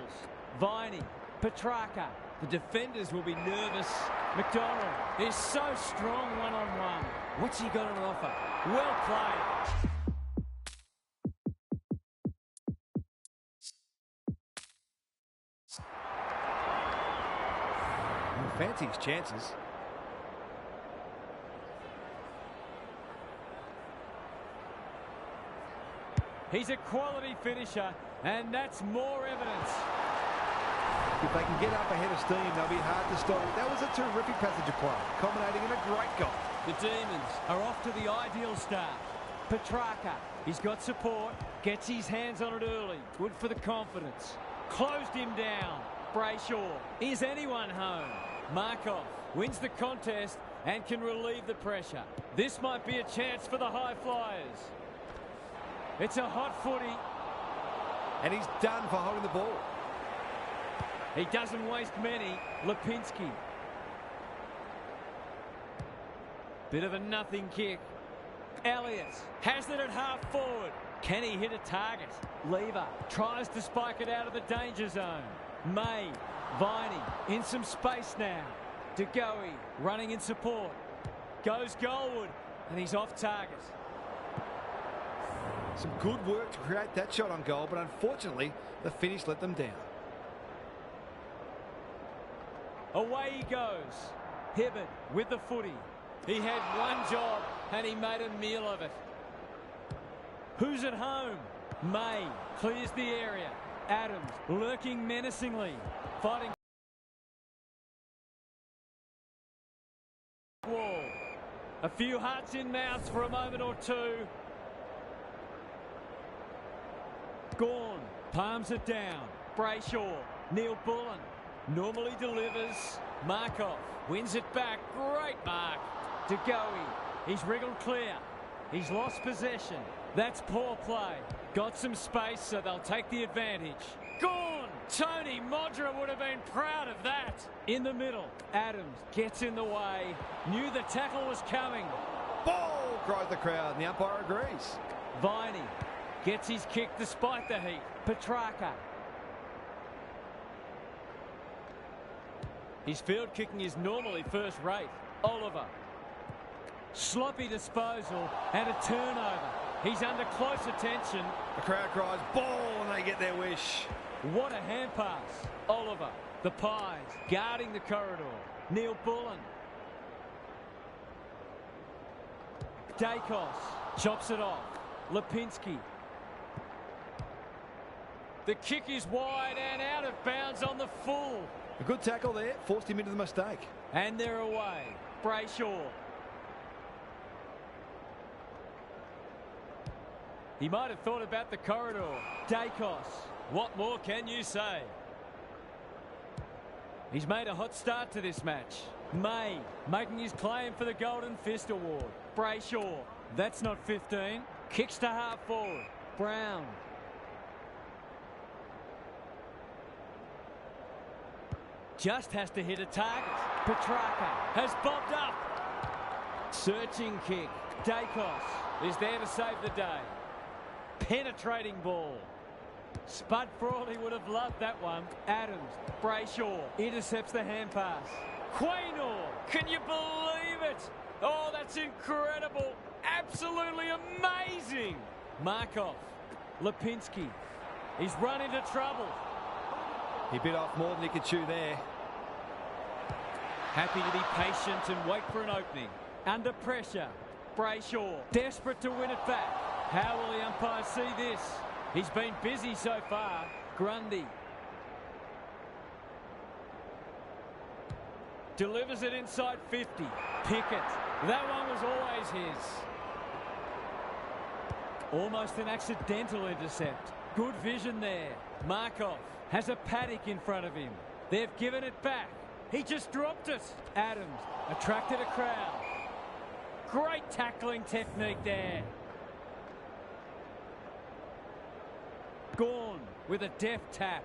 Viney, Petrarca. The defenders will be nervous. McDonald is so strong one-on-one. What's he got on offer? Well played. He'll fancy his chances. He's a quality finisher, and that's more evidence. If they can get up ahead of steam, they'll be hard to stop. That was a terrific passage of play, culminating in a great goal. The Demons are off to the ideal start. Petrarca, he's got support, gets his hands on it early. Good for the confidence. Closed him down. Brayshaw, is anyone home? Markov wins the contest and can relieve the pressure. This might be a chance for the high flyers. It's a hot footy. And he's done for holding the ball. He doesn't waste many. Lipinski. Bit of a nothing kick. Elliott has it at half forward. Can he hit a target? Lever tries to spike it out of the danger zone. May. Viney in some space now. De Goey running in support. Goes goalward. And he's off target. Some good work to create that shot on goal, but unfortunately, the finish let them down. Away he goes. Hibbert with the footy. He had one job, and he made a meal of it. Who's at home? May clears the area. Adams lurking menacingly. Fighting. Wall. A few hearts in mouths for a moment or two. Gawn palms it down. Brayshaw, Neil Bullen normally delivers. Markov wins it back. Great mark. De Goey, he's wriggled clear. He's lost possession. That's poor play. Got some space, so they'll take the advantage. Gawn! Tony Modra would have been proud of that. In the middle, Adams gets in the way. Knew the tackle was coming. Ball! Cries the crowd, and the umpire agrees. Viney gets his kick despite the heat. Petrarca. His field kicking is normally first rate. Oliver. Sloppy disposal and a turnover. He's under close attention. The crowd cries ball and they get their wish. What a hand pass. Oliver. The Pies guarding the corridor. Neil Bullen. Dacos chops it off. Lipinski. The kick is wide and out of bounds on the full. A good tackle there, forced him into the mistake. And they're away. Brayshaw. He might have thought about the corridor. Dacos. What more can you say? He's made a hot start to this match. May making his claim for the Golden Fist Award. Brayshaw. That's not 15. Kicks to half forward. Brown. Just has to hit a target. Petrarca has bobbed up. Searching kick. Dacos is there to save the day. Penetrating ball. Spud Frawley would have loved that one. Adams. Brayshaw intercepts the hand pass. Quaynor. Can you believe it? Oh, that's incredible. Absolutely amazing. Markov. Lipinski. He's run into trouble. He bit off more than he could chew there. Happy to be patient and wait for an opening. Under pressure. Brayshaw desperate to win it back. How will the umpire see this? He's been busy so far. Grundy. Delivers it inside 50. Pickett That one was always his. Almost an accidental intercept. Good vision there. Markov has a paddock in front of him. They've given it back. He just dropped it. Adams attracted a crowd. Great tackling technique there. Gawn with a deft tap.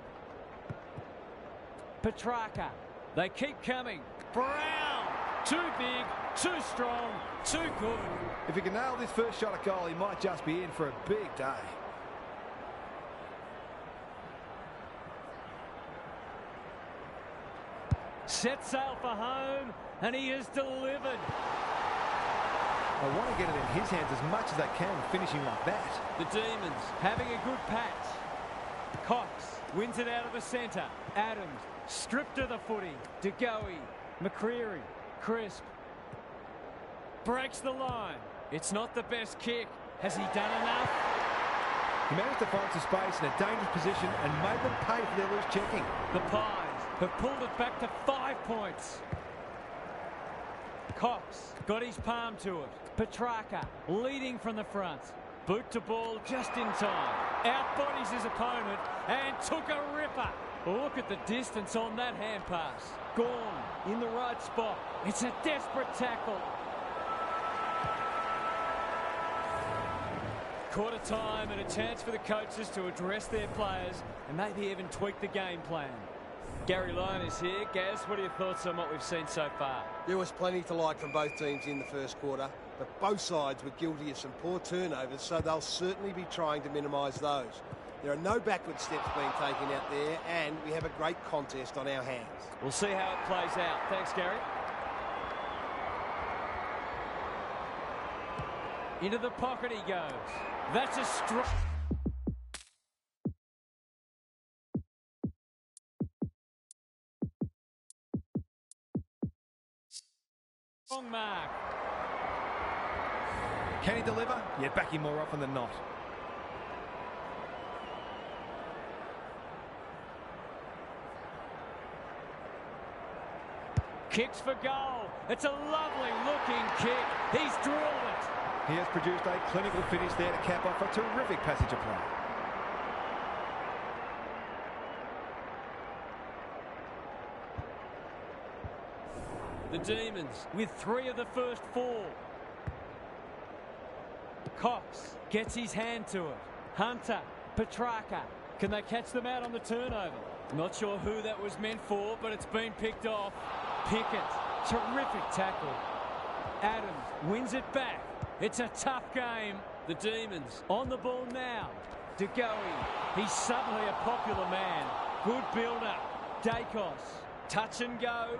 Petrarca. They keep coming. Brown. Too big, too strong, too good. If he can nail this first shot at goal, he might just be in for a big day. Set sail for home, and he has delivered. I want to get it in his hands as much as I can, finishing like that. The Demons having a good patch. Cox wins it out of the centre. Adams stripped of the footy. De Goey, McCreary, Crisp. Breaks the line. It's not the best kick. Has he done enough? He managed to find some space in a dangerous position and made them pay for their loose checking. The Pies have pulled it back to 5 points. Cox got his palm to it. Petrarca leading from the front. Boot to ball just in time. Outbodies his opponent and took a ripper. Look at the distance on that hand pass. Gawn in the right spot. It's a desperate tackle. Quarter time and a chance for the coaches to address their players and maybe even tweak the game plan. Gary Lyon is here. Gaz, what are your thoughts on what we've seen so far? There was plenty to like from both teams in the first quarter, but both sides were guilty of some poor turnovers, so they'll certainly be trying to minimise those. There are no backward steps being taken out there, and we have a great contest on our hands. We'll see how it plays out. Thanks, Gary. Into the pocket he goes. That's a strong mark. Can he deliver? Yeah, back him more often than not. Kicks for goal. It's a lovely looking kick. He's drilled it. He has produced a clinical finish there to cap off a terrific passage of play. The Demons with 3 of the first 4. Cox gets his hand to it. Hunter, Petrarca. Can they catch them out on the turnover? Not sure who that was meant for, but it's been picked off. Pickett, terrific tackle. Adams wins it back. It's a tough game. The Demons on the ball now. De Goey, he's suddenly a popular man. Good build-up. Dacos, touch and go.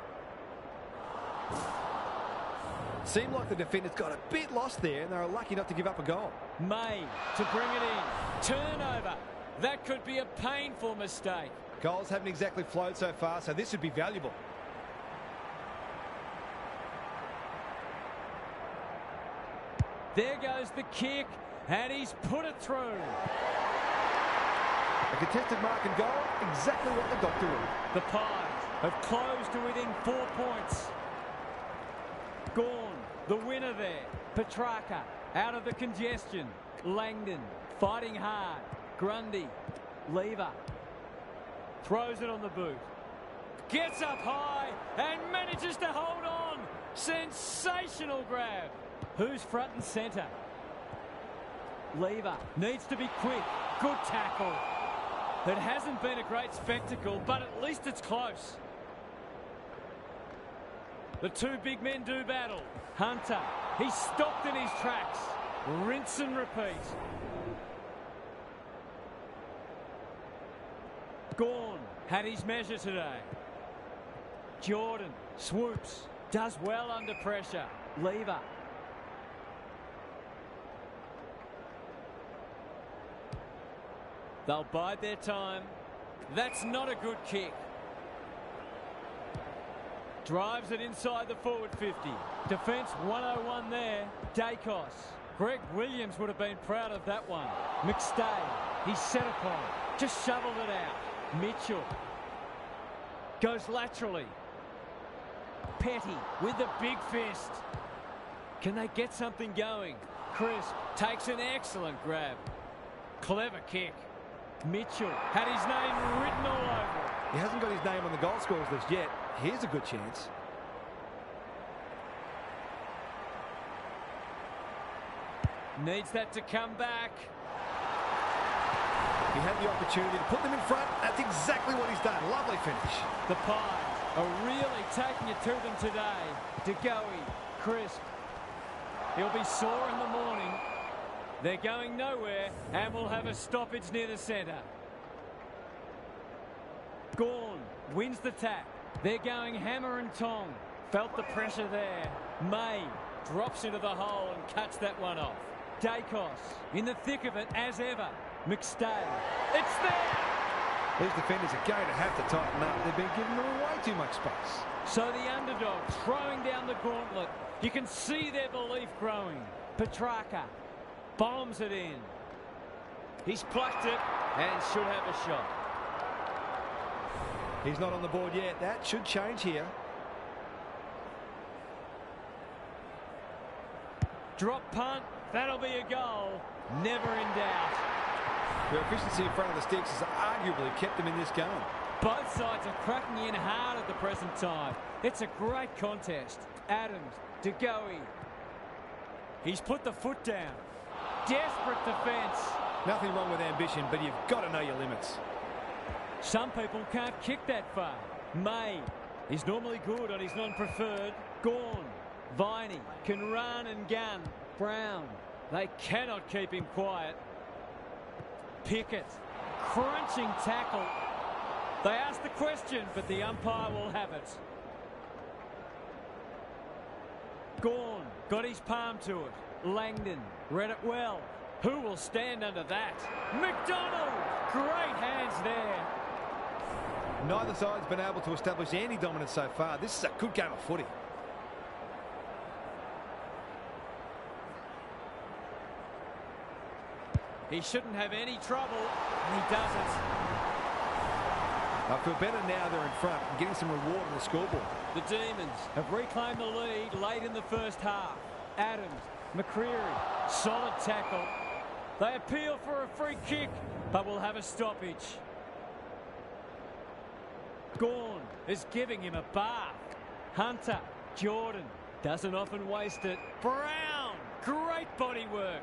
Seemed like the defenders got a bit lost there and they were lucky not to give up a goal. May to bring it in. Turnover. That could be a painful mistake. Goals haven't exactly flowed so far, so this would be valuable. There goes the kick, and he's put it through. A contested mark and goal, exactly what the doctor wanted. The Pies have closed to within 4 points. Gawn, the winner there. Petrarca, out of the congestion. Langdon, fighting hard. Grundy, Lever. Throws it on the boot. Gets up high and manages to hold on. Sensational grab. Who's front and centre? Lever needs to be quick. Good tackle. It hasn't been a great spectacle, but at least it's close. The 2 big men do battle. Hunter, he's stopped in his tracks. Rinse and repeat. Gawn had his measure today. Jordan swoops. Does well under pressure. Lever. They'll bide their time. That's not a good kick. Drives it inside the forward 50. Defence 101 there. Dacos. Greg Williams would have been proud of that one. McStay. He's set upon it. Just shoveled it out. Mitchell. Goes laterally. Petty with the big fist. Can they get something going? Crisp takes an excellent grab. Clever kick. Mitchell had his name written all over it. He hasn't got his name on the goal scorers list yet. Here's a good chance. Needs that to come back. He had the opportunity to put them in front. That's exactly what he's done. Lovely finish. The Pies are really taking it to them today. De Goey, Crisp. He'll be sore in the morning. They're going nowhere and will have a stoppage near the centre. Gawn wins the tap. They're going hammer and tong. Felt the pressure there. May drops into the hole and cuts that one off. Dacos in the thick of it as ever. McStay. It's there! These defenders are going to have to tighten up. They've been giving them way too much space. So the underdog throwing down the gauntlet. You can see their belief growing. Petrarca bombs it in. He's plucked it and should have a shot. He's not on the board yet. That should change here. Drop punt. That'll be a goal. Never in doubt. Their efficiency in front of the sticks has arguably kept them in this game. Both sides are cracking in hard at the present time. It's a great contest. Adams, De Goey. He's put the foot down. Desperate defence. Nothing wrong with ambition, but you've got to know your limits. Some people can't kick that far. May is normally good on his non-preferred. Gawn, Viney can run and gun. Brown, they cannot keep him quiet. Pickett, crunching tackle. They ask the question, but the umpire will have it. Gawn got his palm to it. Langdon read it well. Who will stand under that? McDonald! Great hands there. Neither side's been able to establish any dominance so far. This is a good game of footy. He shouldn't have any trouble, and he doesn't. I feel better now they're in front and getting some reward on the scoreboard. The Demons have reclaimed the lead late in the first half. Adams, McCreary, solid tackle. They appeal for a free kick, but will have a stoppage. Gawn is giving him a bath. Hunter, Jordan, doesn't often waste it. Brown, great body work.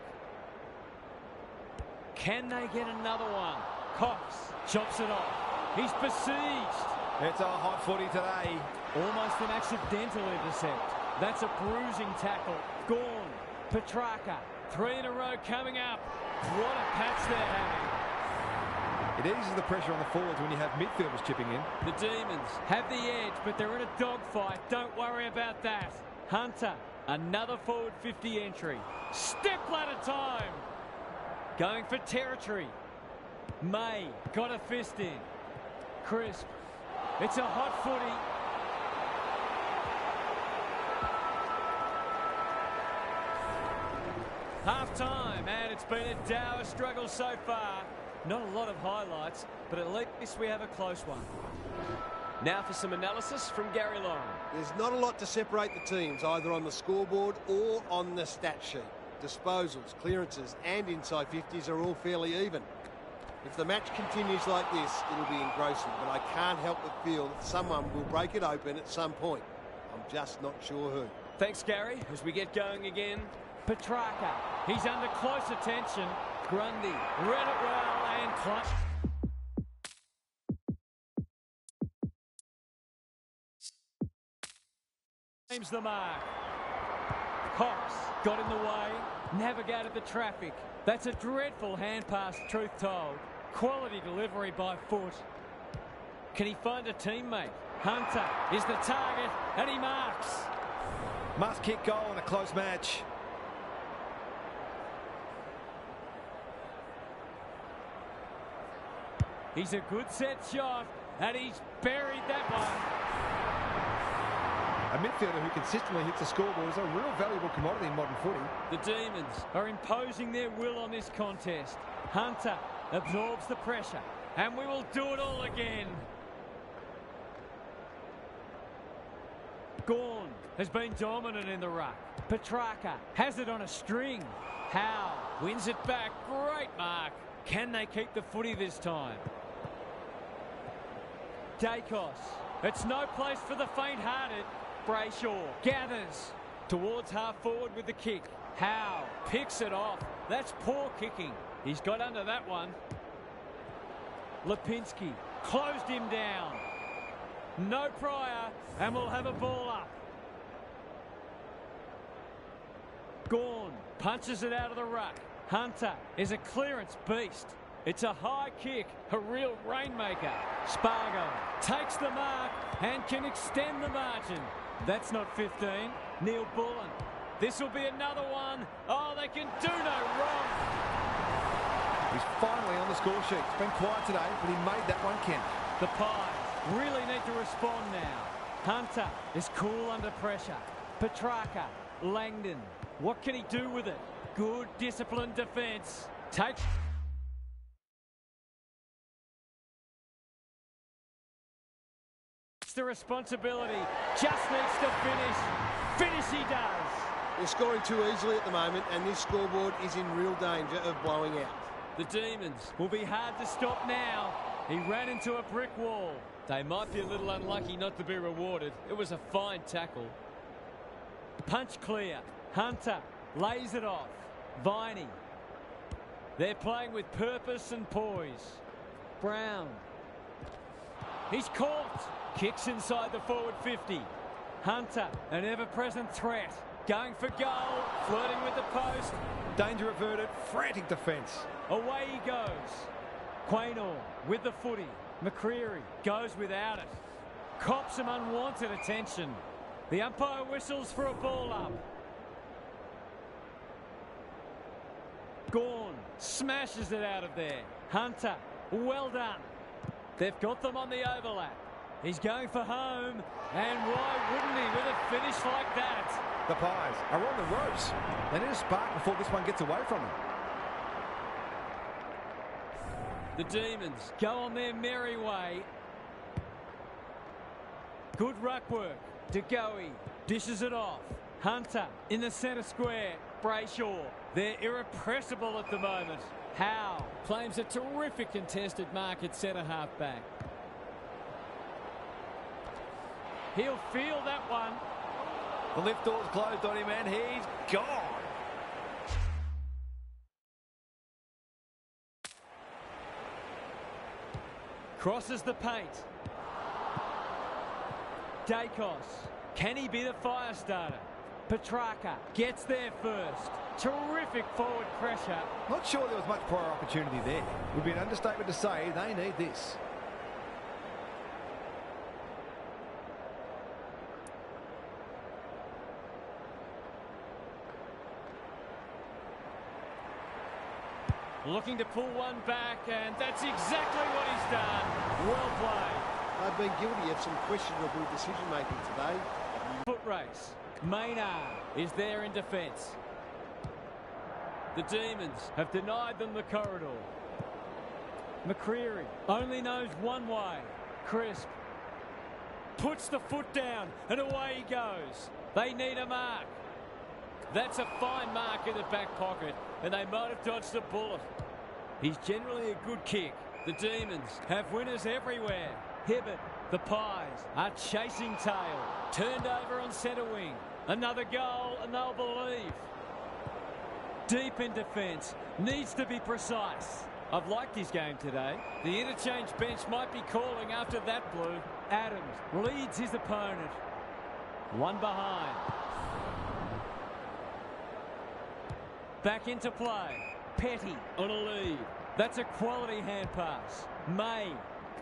Can they get another one? Cox chops it off. He's besieged. It's a hot footy today. Almost an accidental intercept. That's a bruising tackle. Gawn, Petrarca, 3 in a row coming up. What a patch they're having. It eases the pressure on the forwards when you have midfielders chipping in. The Demons have the edge, but they're in a dogfight. Don't worry about that. Hunter, another forward 50 entry. Step ladder time. Going for territory. May got a fist in. Crisp. It's a hot footy. Half time, and it's been a dour struggle so far. Not a lot of highlights, but at least we have a close one. Now for some analysis from Gary Lauren. There's not a lot to separate the teams, either on the scoreboard or on the stat sheet. Disposals, clearances and inside 50s are all fairly even. If the match continues like this, it'll be engrossing, but I can't help but feel that someone will break it open at some point. I'm just not sure who. Thanks, Gary. As we get going again, Petrarca, he's under close attention. Grundy read it well and clutch. Aims the mark. Cox got in the way, navigated the traffic. That's a dreadful hand pass, truth told. Quality delivery by foot. Can he find a teammate? Hunter is the target, and he marks. Must kick goal in a close match. He's a good set shot, and he's buried that one. A midfielder who consistently hits the scoreboard is a real valuable commodity in modern footy. The Demons are imposing their will on this contest. Hunter absorbs the pressure, and we will do it all again. Gawn has been dominant in the ruck. Petrarca has it on a string. Howe wins it back. Great mark. Can they keep the footy this time? Dacos. It's no place for the faint-hearted. Brayshaw gathers towards half-forward with the kick. Howe picks it off. That's poor kicking. He's got under that one. Lipinski closed him down. No prior, and we'll have a ball up. Gawn punches it out of the ruck. Hunter is a clearance beast. It's a high kick, a real rainmaker. Spargo takes the mark and can extend the margin. That's not 15. Neil Bullen. This will be another one. Oh, they can do no wrong. He's finally on the score sheet. It's been quiet today, but he made that one count. The Pies really need to respond now. Hunter is cool under pressure. Petrarca, Langdon. What can he do with it? Good disciplined defence. Takes the responsibility. Just needs to finish. Finish he does. They're scoring too easily at the moment, and this scoreboard is in real danger of blowing out. The Demons will be hard to stop now. He ran into a brick wall. They might be a little unlucky not to be rewarded. It was a fine tackle. Punch clear. Hunter lays it off. Viney. They're playing with purpose and poise. Brown. He's caught. Kicks inside the forward 50. Hunter, an ever-present threat. Going for goal. Flirting with the post. Danger averted. Frantic defence. Away he goes. Quaynor with the footy. McCreary goes without it. Cops some unwanted attention. The umpire whistles for a ball up. Gawn smashes it out of there. Hunter, well done. They've got them on the overlap. He's going for home. And why wouldn't he with a finish like that? The Pies are on the ropes. They need a spark before this one gets away from them. The Demons go on their merry way. Good ruck work. DeGoey dishes it off. Hunter in the centre square. Brayshaw. They're irrepressible at the moment. Howe claims a terrific contested mark at centre half back. He'll feel that one. The lift door's closed on him and he's gone. Crosses the paint. Dacos. Can he be the fire starter? Petrarca gets there first. Terrific forward pressure. Not sure there was much prior opportunity there. It would be an understatement to say they need this. Looking to pull one back, and that's exactly what he's done. Well played. They've been guilty of some questionable decision-making today. Foot race. Maynard is there in defence. The Demons have denied them the corridor. McCreary only knows one way. Crisp puts the foot down, and away he goes. They need a mark. That's a fine mark in the back pocket, and they might have dodged a bullet. He's generally a good kick. The Demons have winners everywhere. Hibbert, the Pies are chasing tail. Turned over on centre wing. Another goal, and they'll believe. Deep in defence. Needs to be precise. I've liked his game today. The interchange bench might be calling after that blue. Adams leads his opponent. One behind. Back into play. Petty on a lead. That's a quality hand pass. May.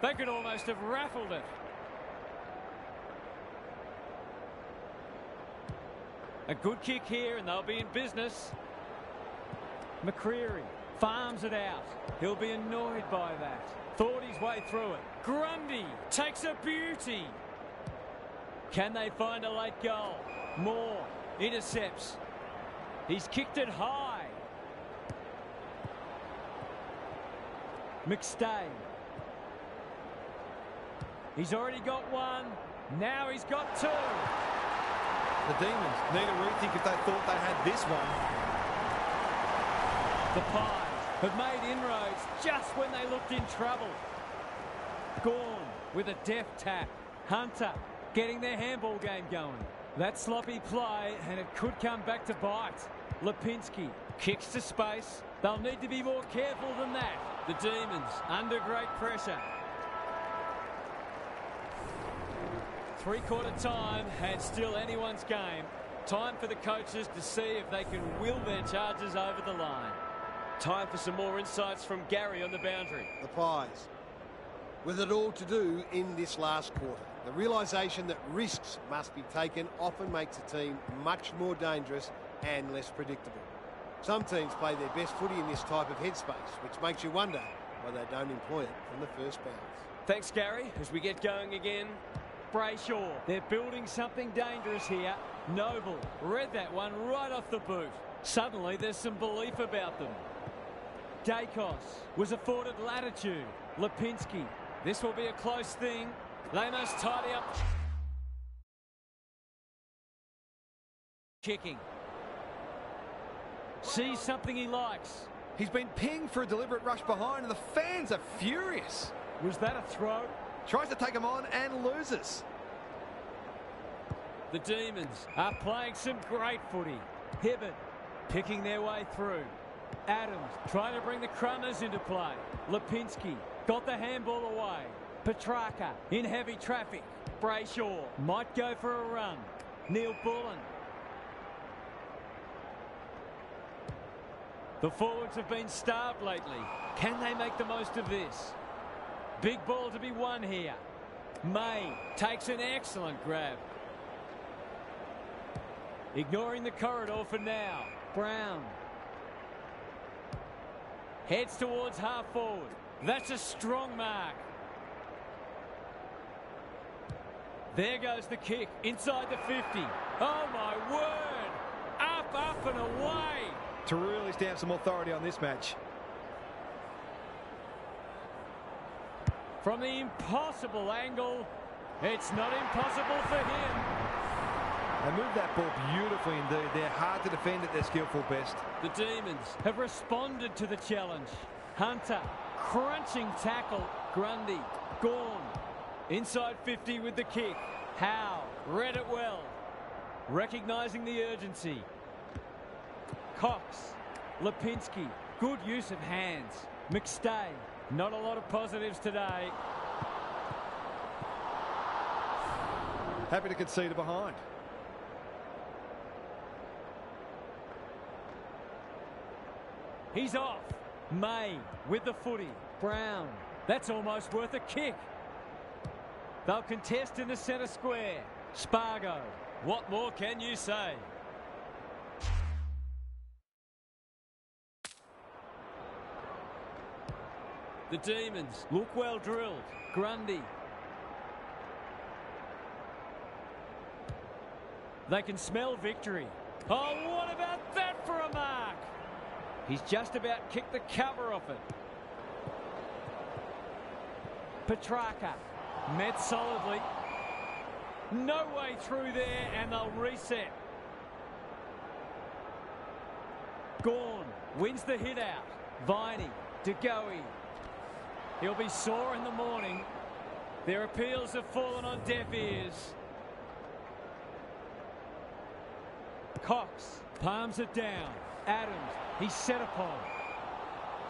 They could almost have raffled it. A good kick here and they'll be in business. McCreary farms it out. He'll be annoyed by that. Thought his way through it. Grundy takes a beauty. Can they find a late goal? Moore intercepts. He's kicked it high. McStay. He's already got one. Now he's got two. The Demons need a rethink if they thought they had this one. The Pies have made inroads just when they looked in trouble. Gawn with a deft tap. Hunter getting their handball game going. That sloppy play, and it could come back to bite. Lipinski kicks to space. They'll need to be more careful than that. The Demons under great pressure. Three-quarter time and still anyone's game. Time for the coaches to see if they can will their charges over the line. Time for some more insights from Gary on the boundary. The Pies, with it all to do in this last quarter. The realisation that risks must be taken often makes a team much more dangerous and less predictable. Some teams play their best footy in this type of headspace, which makes you wonder why they don't employ it from the first bounce. Thanks, Gary. As we get going again, Brayshaw. They're building something dangerous here. Noble read that one right off the boot. Suddenly there's some belief about them. Dacos was afforded latitude. Lipinski. This will be a close thing. They must tidy up. Kicking. Sees something he likes. He's been pinged for a deliberate rush behind, and the fans are furious. Was that a throw? Tries to take him on and loses. The Demons are playing some great footy. Hibbert picking their way through. Adams trying to bring the Crummers into play. Lipinski got the handball away. Petrarca in heavy traffic. Brayshaw might go for a run. Neil Bullen. The forwards have been starved lately. Can they make the most of this? Big ball to be won here. May takes an excellent grab. Ignoring the corridor for now. Brown heads towards half forward. That's a strong mark. There goes the kick inside the 50. Oh my word! Up, up and away. To really stamp some authority on this match. From the impossible angle, it's not impossible for him. They move that ball beautifully indeed. They're hard to defend at their skillful best. The Demons have responded to the challenge. Hunter, crunching tackle. Grundy, Gawn, inside 50 with the kick. Howe, read it well. Recognising the urgency. Cox, Lipinski, good use of hands. McStay, not a lot of positives today. Happy to concede it behind. He's off. May with the footy. Brown. That's almost worth a kick. They'll contest in the centre square. Spargo. What more can you say? The Demons look well drilled. Grundy. They can smell victory. Oh, what about that for a mark? He's just about kicked the cover off it. Petrarca met solidly. No way through there, and they'll reset. Gawn wins the hit out. Viney, DeGoey. He'll be sore in the morning. Their appeals have fallen on deaf ears. Cox palms it down. Adams, he's set upon.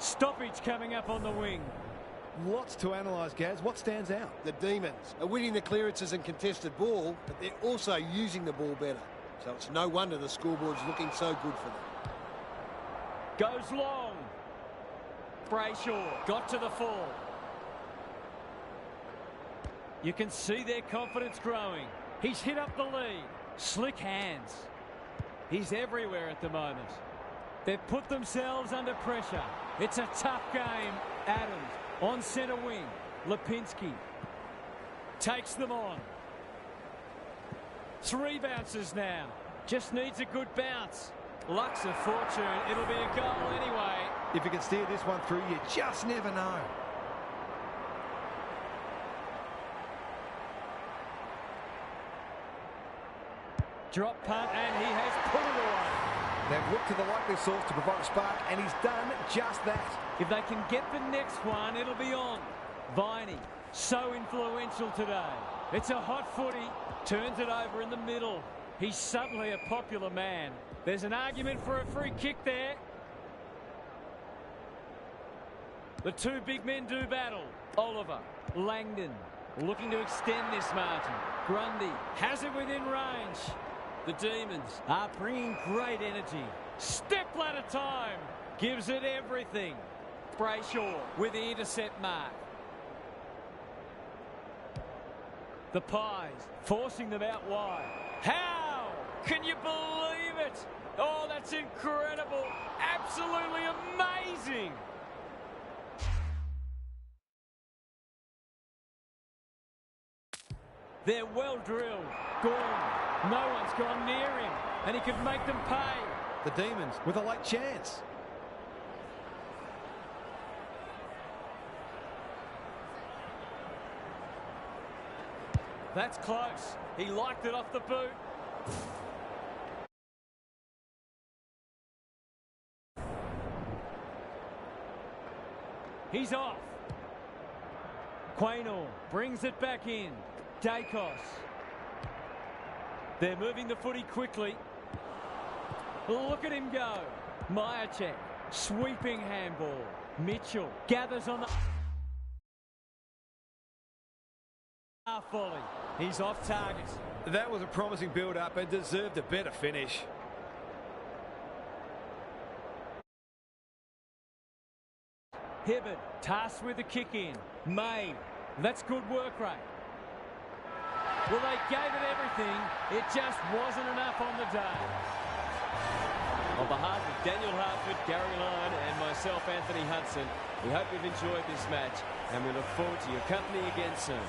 Stoppage coming up on the wing. Lots to analyse, Gaz. What stands out? The Demons are winning the clearances and contested ball, but they're also using the ball better. So it's no wonder the scoreboard's looking so good for them. Goes long. Brayshaw got to the fall. You can see their confidence growing. He's hit up the lead. Slick hands. He's everywhere at the moment. They've put themselves under pressure. It's a tough game. Adams on centre wing. Lipinski takes them on. 3 bounces now. Just needs a good bounce. Luck's of fortune. It'll be a goal anyway. If you can steer this one through, you just never know. Drop punt, and he has put it away. They've looked to the likely source to provide a spark, and he's done just that. If they can get the next one, it'll be on. Viney, so influential today. It's a hot footy. Turns it over in the middle. He's suddenly a popular man. There's an argument for a free kick there. The two big men do battle. Oliver, Langdon, looking to extend this margin. Grundy has it within range. The Demons are bringing great energy. Step ladder time. Gives it everything. Brayshaw with the intercept mark. The Pies forcing them out wide. How? Can you believe it? Oh, that's incredible. Absolutely amazing. They're well drilled. Gordon. No one's gone near him, and he could make them pay. The Demons with a late chance. That's close. He liked it off the boot. He's off. Quaynor brings it back in. Dacos. They're moving the footy quickly. Look at him go. Myercheck, sweeping handball. Mitchell gathers on the half volley. He's off target. That was a promising build-up and deserved a better finish. Hibbard tasked with the kick in. May. That's good work rate. Well, they gave it everything. It just wasn't enough on the day. On behalf of Daniel Hartford, Gary Lyon and myself, Anthony Hudson, we hope you've enjoyed this match and we look forward to your company again soon.